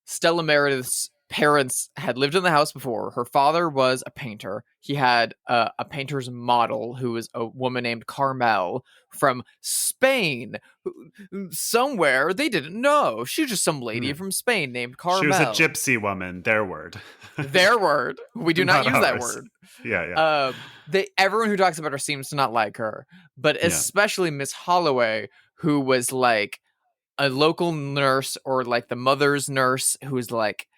Stella Meredith's parents had lived in the house before. Her father was a painter. He had a painter's model who was a woman named Carmel from Spain. Somewhere they didn't know. She was just some lady from Spain named Carmel. She was a gypsy woman. Their word. Their word. We do not use ours. that word. Yeah. Everyone who talks about her seems to not like her, but especially Miss Holloway, who was like a local nurse or like the mother's nurse, who's like,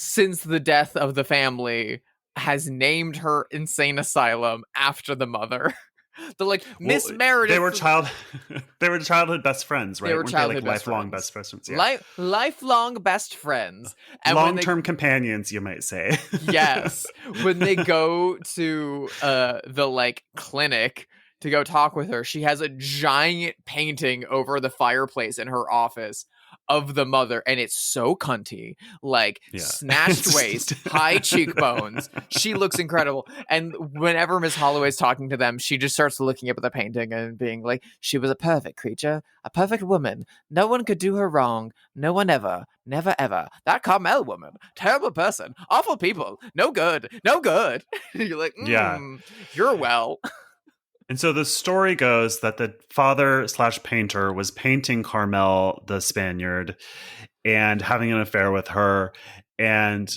since the death of the family, has named her insane asylum after the mother. They're like, Miss Meredith. They were childhood best friends, right? They were childhood lifelong best friends. Yeah. Lifelong best friends. And long-term companions, you might say. Yes. When they go to the like clinic to go talk with her, she has a giant painting over the fireplace in her office of the mother, and it's so cunty, like snatched waist, high cheekbones. She looks incredible. And whenever Miss Holloway's talking to them, she just starts looking up at the painting and being like, she was a perfect creature, a perfect woman. No one could do her wrong. No one ever, never ever. That Carmel woman, terrible person, awful people, no good. You're like, you're well. And so the story goes that the father/painter was painting Carmel the Spaniard and having an affair with her. And,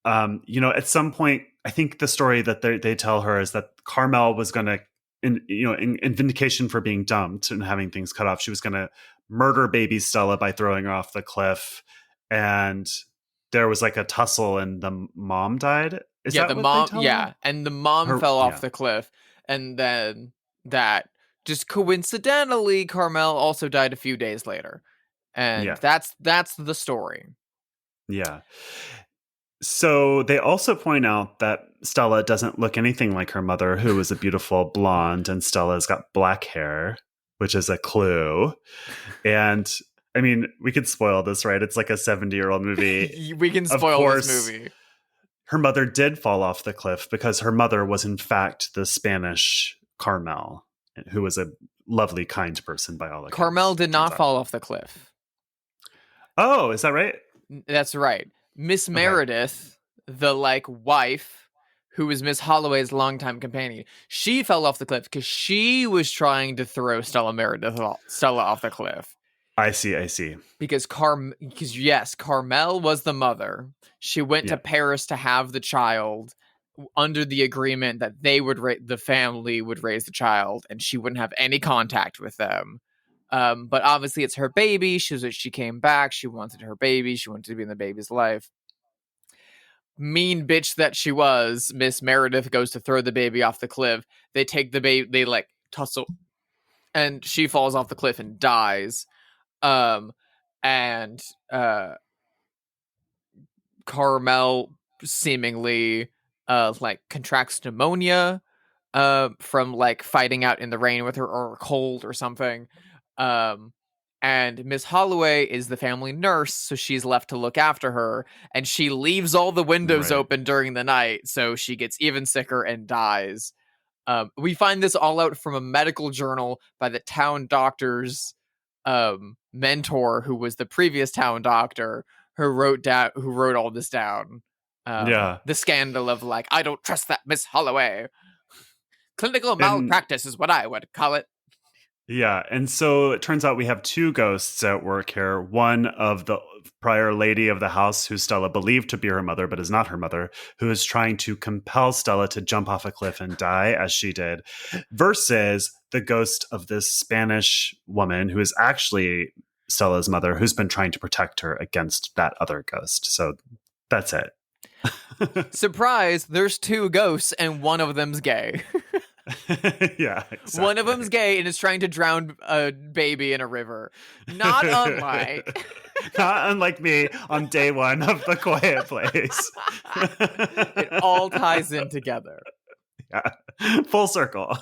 at some point, I think the story that they tell her is that Carmel was going to, in vindication for being dumped and having things cut off, she was going to murder baby Stella by throwing her off the cliff. And there was like a tussle and the mom died. Is that what they tell her? And the mom fell off the cliff. And then that just coincidentally, Carmel also died a few days later. And that's the story. Yeah. So they also point out that Stella doesn't look anything like her mother, who was a beautiful blonde, and Stella's got black hair, which is a clue. And I mean, we could spoil this, right? It's like a 70-year-old movie. We can spoil this movie. Her mother did fall off the cliff because her mother was in fact the Spanish Carmel, who was a lovely, kind person by all accounts. Carmel did not fall off the cliff. Oh, is that right? That's right. Miss Meredith, the wife, who was Miss Holloway's longtime companion, she fell off the cliff because she was trying to throw Stella off the cliff. I see. Because Carmel was the mother. She went to Paris to have the child under the agreement that the family would raise the child, and she wouldn't have any contact with them. But obviously, it's her baby. She came back. She wanted her baby. She wanted to be in the baby's life. Mean bitch that she was, Miss Meredith goes to throw the baby off the cliff. They take the baby. They tussle, and she falls off the cliff and dies. Carmel seemingly contracts pneumonia from fighting out in the rain with her, or a cold or something. And Miss Holloway is the family nurse, so she's left to look after her, and she leaves all the windows open during the night, so she gets even sicker and dies. We find this all out from a medical journal by the town doctor's mentor, who was the previous town doctor, who wrote all this down. The scandal of I don't trust that Miss Holloway. Clinical malpractice is what I would call it. Yeah, and so it turns out we have two ghosts at work here. One of the prior lady of the house, who Stella believed to be her mother, but is not her mother, who is trying to compel Stella to jump off a cliff and die, as she did, versus the ghost of this Spanish woman, who is actually Stella's mother, who's been trying to protect her against that other ghost. So that's it. Surprise, there's two ghosts, and one of them's gay. Yeah, exactly. One of them's gay and is trying to drown a baby in a river. Not unlike me on day one of The Quiet Place. It all ties in together. Yeah, full circle.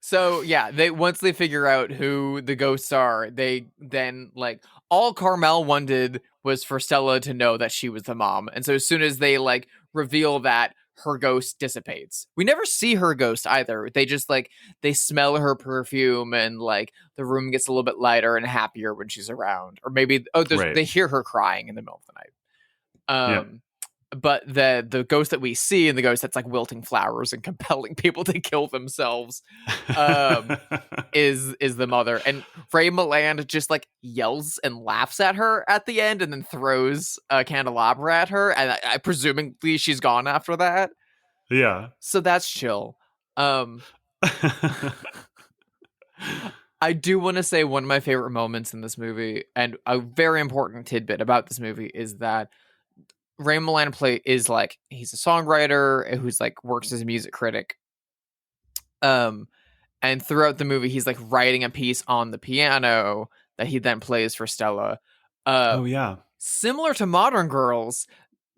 So yeah, they once they figure out who the ghosts are, they then like all Carmel wanted was for Stella to know that she was the mom. And so as soon as they like reveal that, her ghost dissipates. We never see her ghost either. They just like they smell her perfume and like the room gets a little bit lighter and happier when she's around. Or maybe Right. they hear her crying in the middle of the night. Yeah. But the ghost that we see and the ghost that's like wilting flowers and compelling people to kill themselves is the mother. And Ray Milland just like yells and laughs at her at the end and then throws a candelabra at her, and I presumably she's gone after that. Yeah. So that's chill. I do want to say one of my favorite moments in this movie, and a very important tidbit about this movie, is that Ray Milland is like, he's a songwriter who's like works as a music critic. And throughout the movie, he's like writing a piece on the piano that he then plays for Stella. Oh yeah. Similar to Modern Girls,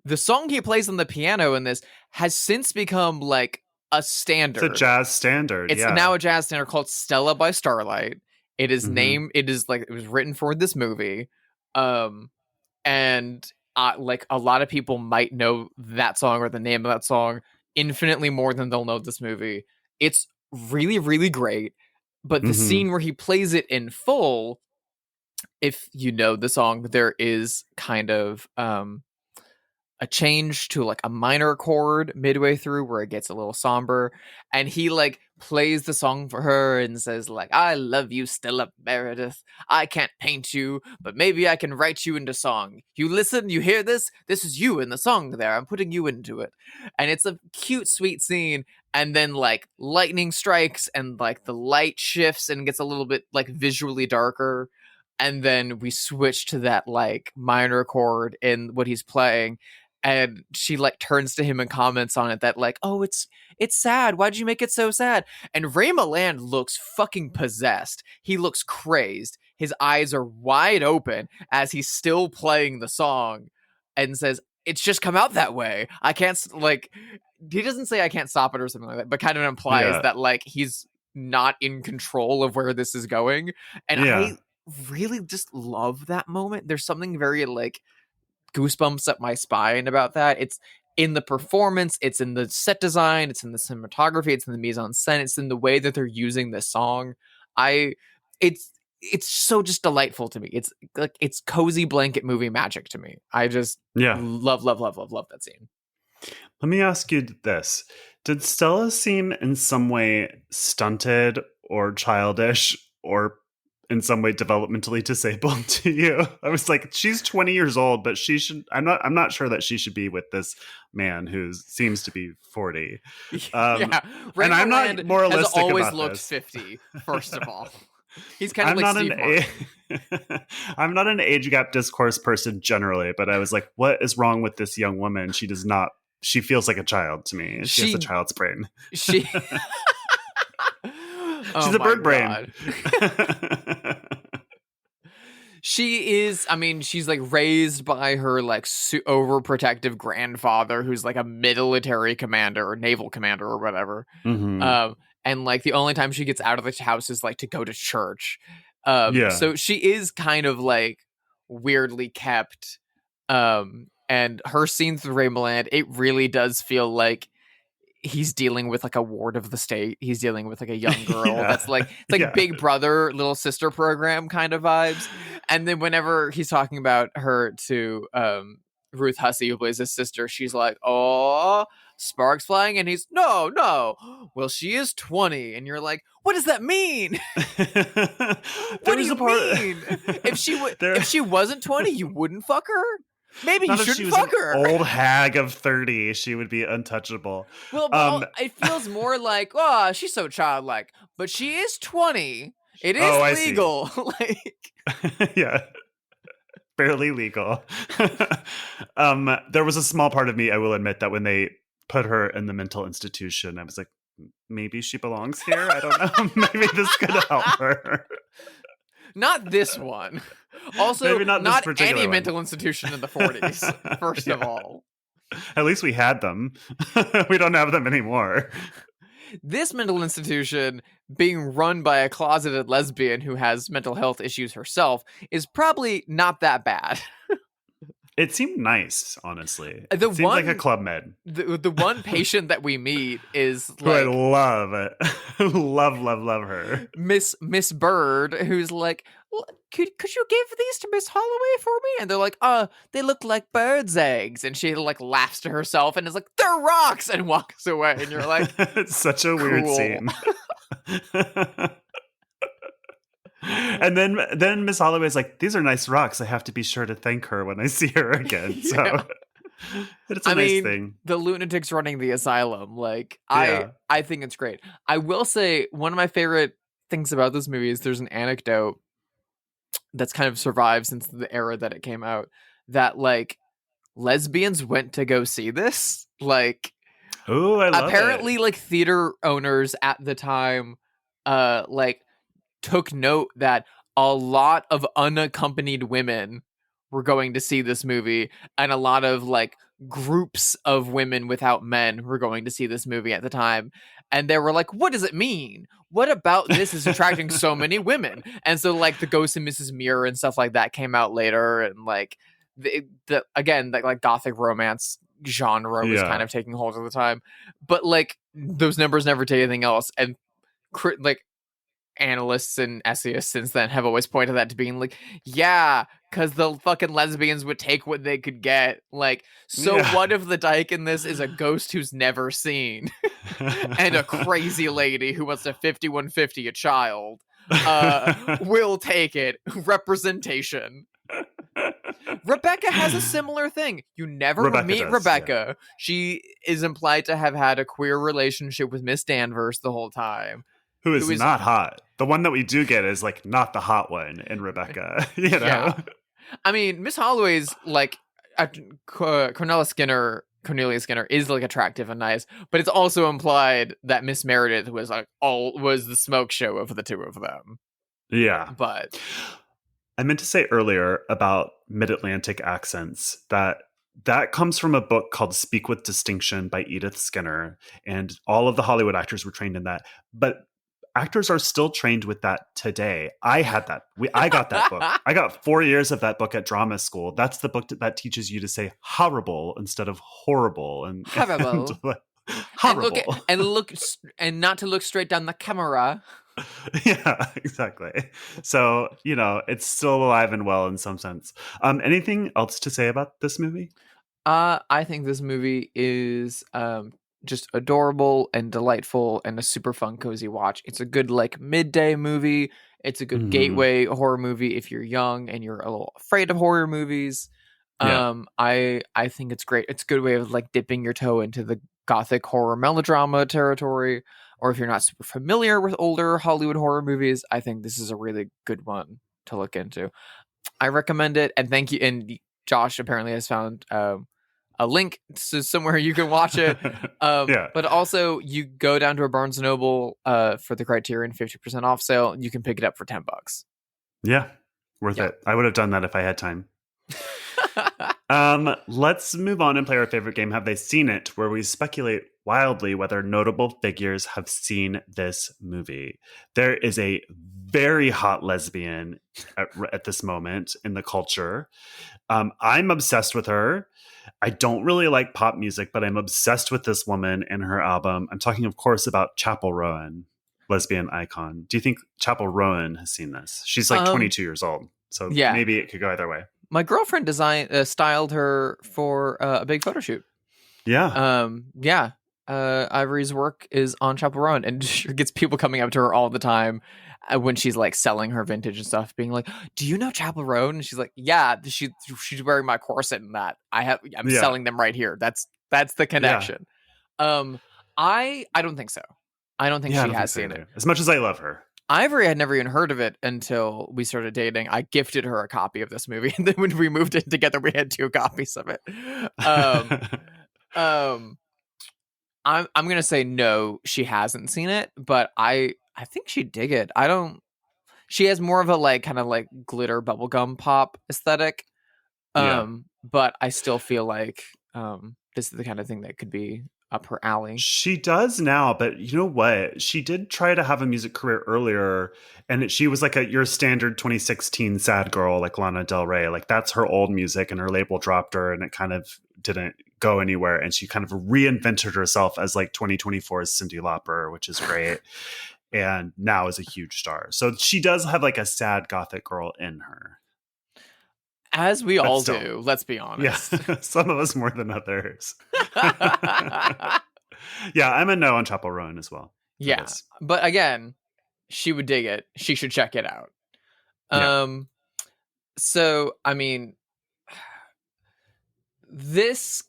the song he plays on the piano in this has since become like a standard. It's a jazz standard. It's now a jazz standard called Stella by Starlight. It is it was written for this movie. And like a lot of people might know that song or the name of that song infinitely more than they'll know this movie. It's really, really great. But the scene where he plays it in full, if you know the song, there is kind of a change to like a minor chord midway through where it gets a little somber, and he like plays the song for her and says like, I love you, Stella Meredith. I can't paint you, but maybe I can write you into song. You listen, you hear this? This is you in the song there. I'm putting you into it. And it's a cute, sweet scene. And then like lightning strikes and like the light shifts and gets a little bit like visually darker. And then we switch to that like minor chord in what he's playing. And she like turns to him and comments on it that like, oh, it's sad. Why'd you make it so sad? And Ray Milland looks fucking possessed. He looks crazed. His eyes are wide open as he's still playing the song and says, it's just come out that way. I can't like, he doesn't say I can't stop it or something like that, but kind of implies that like he's not in control of where this is going. And I really just love that moment. There's something very like goosebumps up my spine about that. It's in the performance, it's in the set design, it's in the cinematography, it's in the mise-en-scène, it's in the way that they're using this song. It's so just delightful to me. It's like it's cozy blanket movie magic to me. I just love that scene. Let me ask you this. Did Stella seem in some way stunted or childish or in some way developmentally disabled to you? I was like, she's 20 years old, but she should, I'm not sure that she should be with this man who seems to be 40. Yeah. And I'm not moralistic has always about looked this. 50, first of all. He's kind of like Steve Martin. I'm not an age gap discourse person generally, but I was like, what is wrong with this young woman? She feels like a child to me. She has a child's brain. She's a bird brain. She is, I mean, she's like raised by her like overprotective grandfather who's like a military commander or naval commander or whatever. And like the only time she gets out of the house is like to go to church. So she is kind of like weirdly kept. And her scenes with Ray Milland, it really does feel like he's dealing with like a ward of the state. He's dealing with like a young girl that's like, it's like Big Brother, little sister program kind of vibes. And then whenever he's talking about her to Ruth Hussey, who plays his sister, she's like, oh, sparks flying. And he's, no. Well, she is 20. And you're like, what does that mean? What do you mean? If she wasn't 20, you wouldn't fuck her? Maybe you shouldn't fuck her. Old hag of 30, she would be untouchable. Well, it feels more like, oh, she's so childlike, but she is 20. It is legal. Like, yeah, barely legal. There was a small part of me, I will admit, that when they put her in the mental institution, I was like, maybe she belongs here. I don't know. Maybe this could help her. Not this one. Also, maybe not any one. mental institution in the 40s, first of all. At least we had them. We don't have them anymore. this mental institution being run by a closeted lesbian who has mental health issues herself is probably not that bad. It seemed nice, honestly. The It seemed like a one- Club Med. The one patient that we meet is Who I like love. love her. Miss Bird, who's like, "Well, could you give these to Miss Holloway for me?" And they're like, they look like birds' eggs. And she like laughs to herself and is like, "They're rocks," and walks away. And you're like, It's such a weird cool. scene. And then Miss Holloway's like, "These are nice rocks. I have to be sure to thank her when I see her again." So it's a nice thing. The lunatics running the asylum, like Yeah. I think it's great. I will say one of my favorite things about this movie is there's an anecdote that's kind of survived since the era that it came out, that like lesbians went to go see this. Like, Oh, I love apparently it. like theater owners at the time like took note that a lot of unaccompanied women were going to see this movie, and a lot of like groups of women without men were going to see this movie at the time, and they were like, what does it mean? What about this is attracting so many women? And so like the Ghost and Mrs. Muir and stuff like that came out later, and like the again like gothic romance genre was kind of taking hold at the time, but like those numbers never did anything else. And like analysts and essayists since then have always pointed that to being like, yeah, because the fucking lesbians would take what they could get. Like, so what if the dyke in this is a ghost who's never seen and a crazy lady who wants to 5150 a child? Will take it. Representation. Rebecca has a similar thing. You never meet Rebecca. Yeah. She is implied to have had a queer relationship with Miss Danvers the whole time. Who is not hot. The one that we do get is like not the hot one in Rebecca. You know? Yeah. I mean, Miss Holloway's like Cornelia Skinner is like attractive and nice, but it's also implied that Miss Meredith was like was the smoke show of the two of them. Yeah. But I meant to say earlier about mid-Atlantic accents that comes from a book called Speak with Distinction by Edith Skinner, and all of the Hollywood actors were trained in that. But actors are still trained with that today. I had that. I got that book. I got 4 years of that book at drama school. That's the book that teaches you to say horrible instead of horrible and horrible. Horrible. And look and not to look straight down the camera. Yeah, exactly. So, you know, it's still alive and well in some sense. Anything else to say about this movie? I think this movie is just adorable and delightful and a super fun, cozy watch. It's a good like midday movie. It's a good gateway horror movie if you're young and you're a little afraid of horror movies. Yeah. I think it's great. It's a good way of like dipping your toe into the gothic horror melodrama territory. Or if you're not super familiar with older Hollywood horror movies, I think this is a really good one to look into. I recommend it, and thank you. And Josh apparently has found a link to somewhere you can watch it. But also, you go down to a Barnes & Noble for the Criterion 50% off sale. You can pick it up for $10. Yeah, worth it. I would have done that if I had time. Let's move on and play our favorite game, Have They Seen It?, where we speculate wildly whether notable figures have seen this movie. There is a very hot lesbian at this moment in the culture. I'm obsessed with her. I don't really like pop music, but I'm obsessed with this woman and her album. I'm talking, of course, about Chappell Rowan, lesbian icon. Do you think Chappell Rowan has seen this? She's like 22 years old, so maybe it could go either way. My girlfriend styled her for a big photo shoot. Yeah. Ivory's work is on Chappell Rowan, and she gets people coming up to her all the time when she's like selling her vintage and stuff, being like, "Do you know Chappell Rowan?" And she's like, "Yeah, she's wearing my corset and that I'm selling them right here." That's the connection. Yeah. I don't think so. I don't think she has seen it. As much as I love her. Ivory had never even heard of it until we started dating. I gifted her a copy of this movie, and then when we moved in together, we had 2 copies of it. I'm gonna say no, she hasn't seen it, but I think she'd dig it. She has more of a like kind of like glitter bubblegum pop aesthetic. But I still feel like this is the kind of thing that could be up her alley. She does now, but you know what? She did try to have a music career earlier, and she was like your standard 2016 sad girl, like Lana Del Rey. Like that's her old music, and her label dropped her, and it kind of didn't go anywhere. And she kind of reinvented herself as like 2024's Cyndi Lauper, which is great. And now is a huge star. So she does have like a sad gothic girl in her. As we all do, let's be honest. Yeah, some of us more than others. Yeah, I'm a no on Chapel Roan as well. Yeah, but again, she would dig it. She should check it out. Yeah. So, I mean, this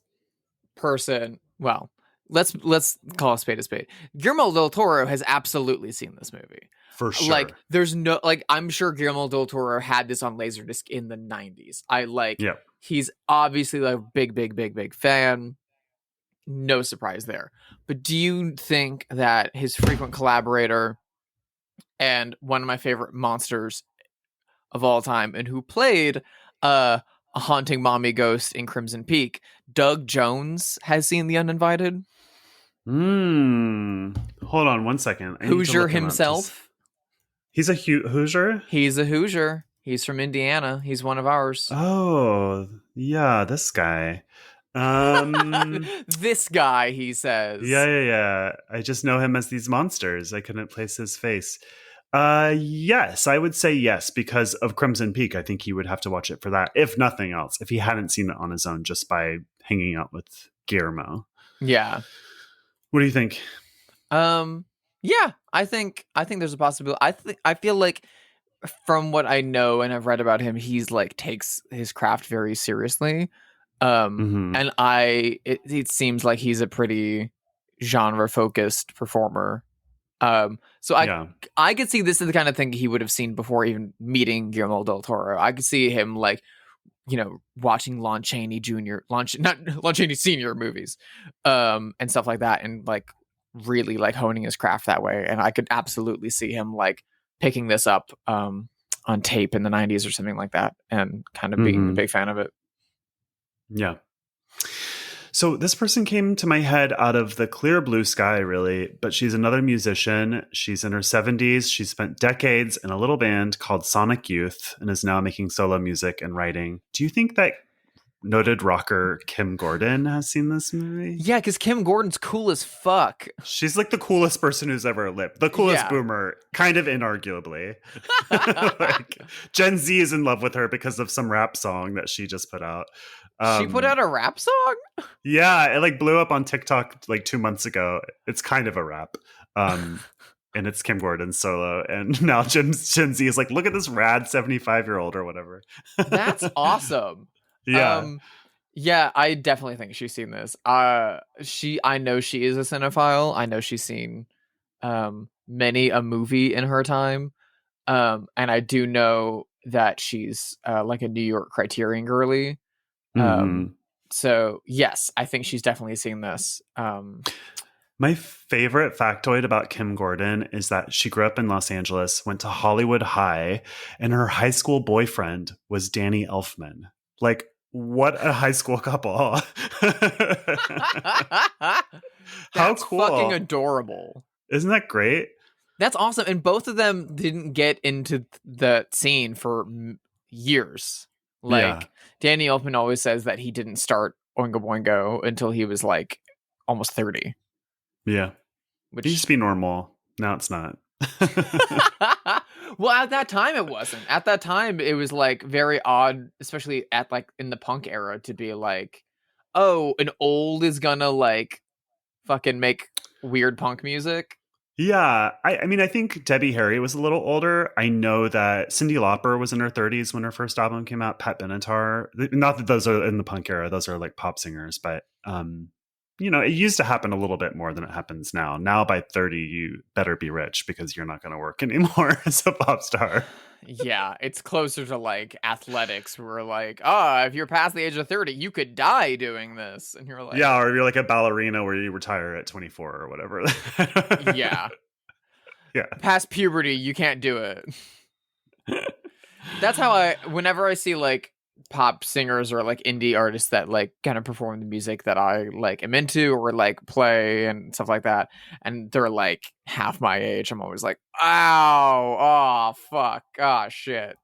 person, well, let's call a spade a spade. Guillermo del Toro has absolutely seen this movie. For sure. Like, there's no, like, I'm sure Guillermo del Toro had this on Laserdisc in the 90s. He's obviously like a big fan. No surprise there. But do you think that his frequent collaborator and one of my favorite monsters of all time, and who played a haunting mommy ghost in Crimson Peak, Doug Jones, has seen The Uninvited? Hold on one second. Hoosier himself. He's a Hoosier? He's a Hoosier. He's from Indiana. He's one of ours. Oh, yeah, this guy. This guy, he says. Yeah. I just know him as these monsters. I couldn't place his face. Yes, I would say yes, because of Crimson Peak. I think he would have to watch it for that, if nothing else, if he hadn't seen it on his own just by hanging out with Guillermo. Yeah. What do you think? Yeah, I think there's a possibility. I feel like from what I know and I've read about him, he's like takes his craft very seriously. And it seems like he's a pretty genre focused performer. So I could see this is the kind of thing he would have seen before even meeting Guillermo del Toro. I could see him like, you know, watching Lon Chaney Senior movies, and stuff like that, and like really like honing his craft that way. And I could absolutely see him like picking this up on tape in the 90s or something like that, and kind of being a big fan of it. Yeah. So this person came to my head out of the clear blue sky, really, but she's another musician. She's in her 70s. She spent decades in a little band called Sonic Youth and is now making solo music and writing. Do you think that noted rocker Kim Gordon has seen this movie? Yeah, because Kim Gordon's cool as fuck. She's like the coolest person who's ever lived. The coolest boomer, kind of inarguably. Like, Gen Z is in love with her because of some rap song that she just put out. She put out a rap song? Yeah, it like blew up on TikTok like 2 months ago. It's kind of a rap. And it's Kim Gordon's solo. And now Gen Z is like, look at this rad 75-year-old or whatever. That's awesome. Yeah. Yeah, I definitely think she's seen this. I know she is a cinephile. I know she's seen many a movie in her time. And I do know that she's like a New York Criterion girly. So yes, I think she's definitely seen this. My favorite factoid about Kim Gordon is that she grew up in Los Angeles, went to Hollywood High, and her high school boyfriend was Danny Elfman. Like, what a high school couple. How cool. Fucking adorable. Isn't that great? That's awesome. And both of them didn't get into the scene for years. Like, Danny Elfman always says that he didn't start Oingo Boingo until he was like almost 30. Yeah. Which used to be normal. Now it's not. Well, at that time it wasn't. At that time it was like very odd, especially at like in the punk era, to be like, oh, an old is gonna like fucking make weird punk music. Yeah, I mean, I think Debbie Harry was a little older. I know that Cyndi Lauper was in her 30s when her first album came out. Pat Benatar, not that those are in the punk era; those are like pop singers. But you know, it used to happen a little bit more than it happens now. Now, by 30, you better be rich because you're not going to work anymore as a pop star. Yeah, it's closer to like athletics, where like, oh, if you're past the age of 30, you could die doing this, and you're like, yeah, or you're like a ballerina where you retire at 24 or whatever. Yeah. Yeah. Past puberty, you can't do it. That's how whenever I see like pop singers or like indie artists that like kind of perform the music that I like am into or like play and stuff like that, and they're like half my age, I'm always like, ow, oh fuck, oh shit.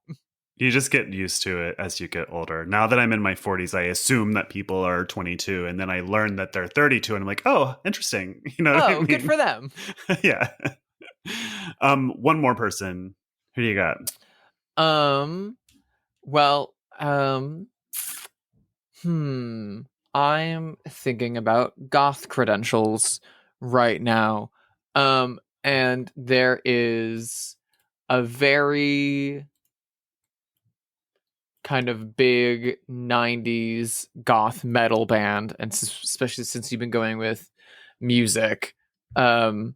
You just get used to it as you get older. Now that I'm in my 40s, I assume that people are 22, and then I learn that they're 32, and I'm like, oh, interesting. You know what I mean? Good for them. Yeah. One more person. Who do you got? Well, I'm thinking about goth credentials right now. And there is a very kind of big 90s goth metal band, and especially since you've been going with music, that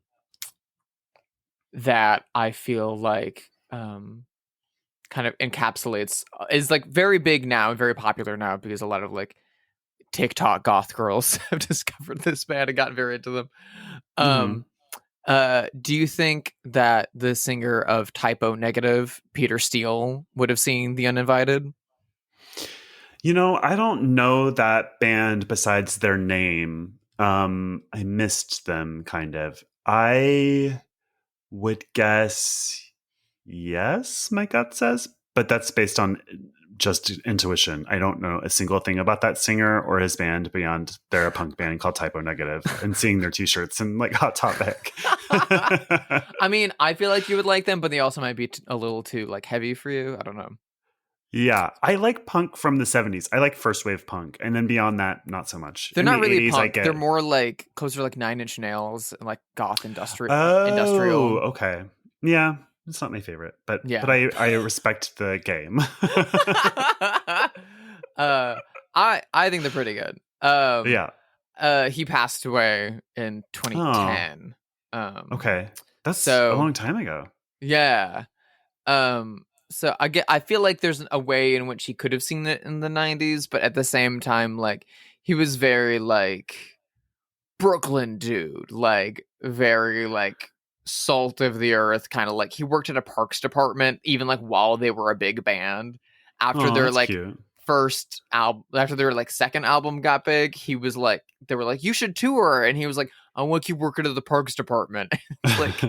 I feel like kind of encapsulates, is like very big now and very popular now because a lot of like TikTok goth girls have discovered this band and got very into them. Do you think that the singer of Typo Negative, Peter Steele, would have seen The Uninvited? You know, I don't know that band besides their name. I missed them kind of. I would guess yes, my gut says, but that's based on just intuition. I don't know a single thing about that singer or his band beyond they're a punk band called Typo Negative and seeing their t-shirts and like Hot Topic. I mean, I feel like you would like them, but they also might be a little too like heavy for you. I don't know. Yeah, I like punk from the 70s. I like first wave punk, and then beyond that, not so much. They're In not the really 80s, punk. They're more like closer to like Nine Inch Nails and like goth industrial. Oh, okay. Yeah, it's not my favorite, but Yeah. but I respect the game. I think they're pretty good. Yeah. He passed away in 2010. Okay, that's so a long time ago. Yeah. So I feel like there's a way in which he could have seen it in the 90s, but at the same time, like he was very like Brooklyn dude, like very like salt of the earth, kind of like he worked at a parks department even like while they were a big band. After their That's like cute. first album, after their like second album got big, he was like, they were like, you should tour, and he was like, I want to keep working at the parks department. It's like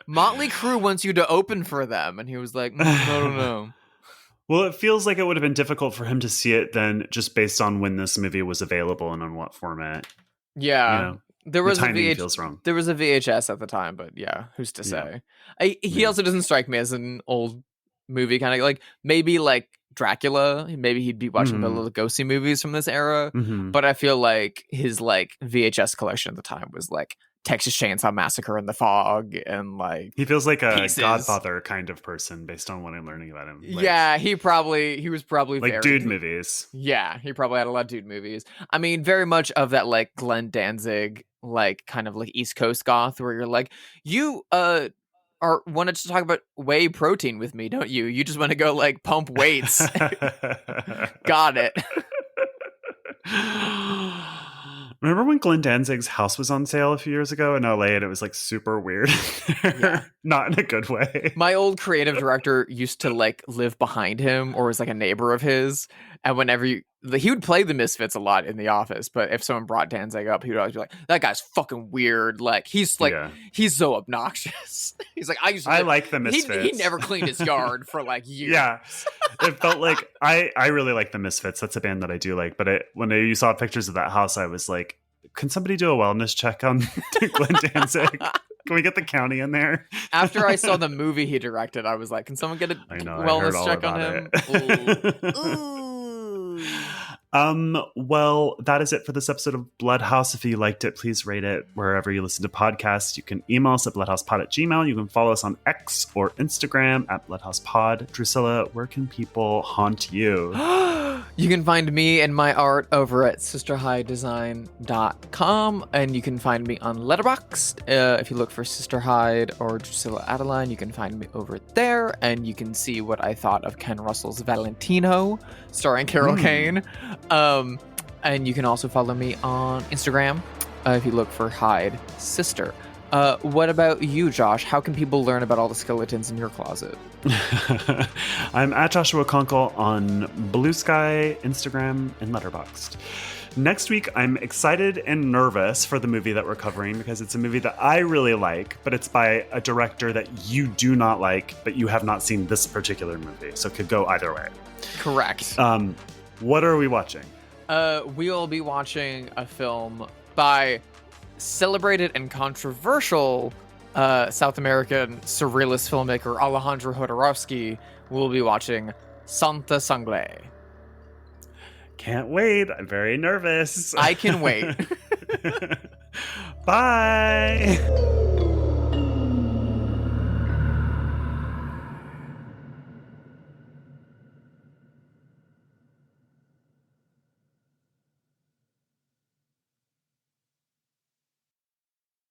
Motley Crue wants you to open for them, and he was like, I don't know. Well, it feels like it would have been difficult for him to see it then, just based on when this movie was available and on what format. Yeah, You know, there was the timing feels wrong. There was a VHS at the time, but yeah, who's to say? He also doesn't strike me as an old movie kind of like maybe like Dracula. Maybe he'd be watching the Lugosi movies from this era, but I feel like his like VHS collection at the time was like Texas Chainsaw Massacre and The Fog, and like He feels like a Pieces. Godfather kind of person based on what I'm learning about him. Like, yeah, he was probably like very dude movies. Yeah, he probably had a lot of dude movies. I mean, very much of that like Glenn Danzig, like kind of like East Coast goth, where you're like, you are wanted to talk about whey protein with me, don't you? You just want to go like pump weights. Got it. Remember when Glenn Danzig's house was on sale a few years ago in LA and it was like super weird? Yeah. Not in a good way. My old creative director used to like live behind him or was like a neighbor of his. And whenever he would play the Misfits a lot in the office, but if someone brought Danzig up, he would always be like, that guy's fucking weird. Like he's like, he's so obnoxious. He's like, I like the Misfits. He never cleaned his yard for like years. Yeah. It felt like I really like the Misfits. That's a band that I do like. But when you saw pictures of that house, I was like, can somebody do a wellness check on Glenn Danzig? Can we get the county in there? After I saw the movie he directed, I was like, can someone get a wellness check on him? Ooh. Well, that is it for this episode of Bloodhaus. If you liked it, please rate it wherever you listen to podcasts. You can email us at bloodhousepod@gmail.com. You can follow us on X or Instagram at bloodhousepod. Drusilla, where can people haunt you? You can find me and my art over at sisterhydedesign.com, and you can find me on Letterboxd. If you look for Sister Hyde or Drusilla Adeline, you can find me over there, and you can see what I thought of Ken Russell's Valentino, starring Carol Kane. And you can also follow me on Instagram if you look for Hyde Sister. What about you, Josh? How can people learn about all the skeletons in your closet? I'm at Joshua Conkel on Blue Sky, Instagram, and Letterboxd. Next week, I'm excited and nervous for the movie that we're covering because it's a movie that I really like, but it's by a director that you do not like, but you have not seen this particular movie, so it could go either way. Correct. What are we watching? We will be watching a film by celebrated and controversial South American surrealist filmmaker Alejandro Jodorowsky. We'll be watching Sangre. Can't wait. I'm very nervous. I can wait. Bye.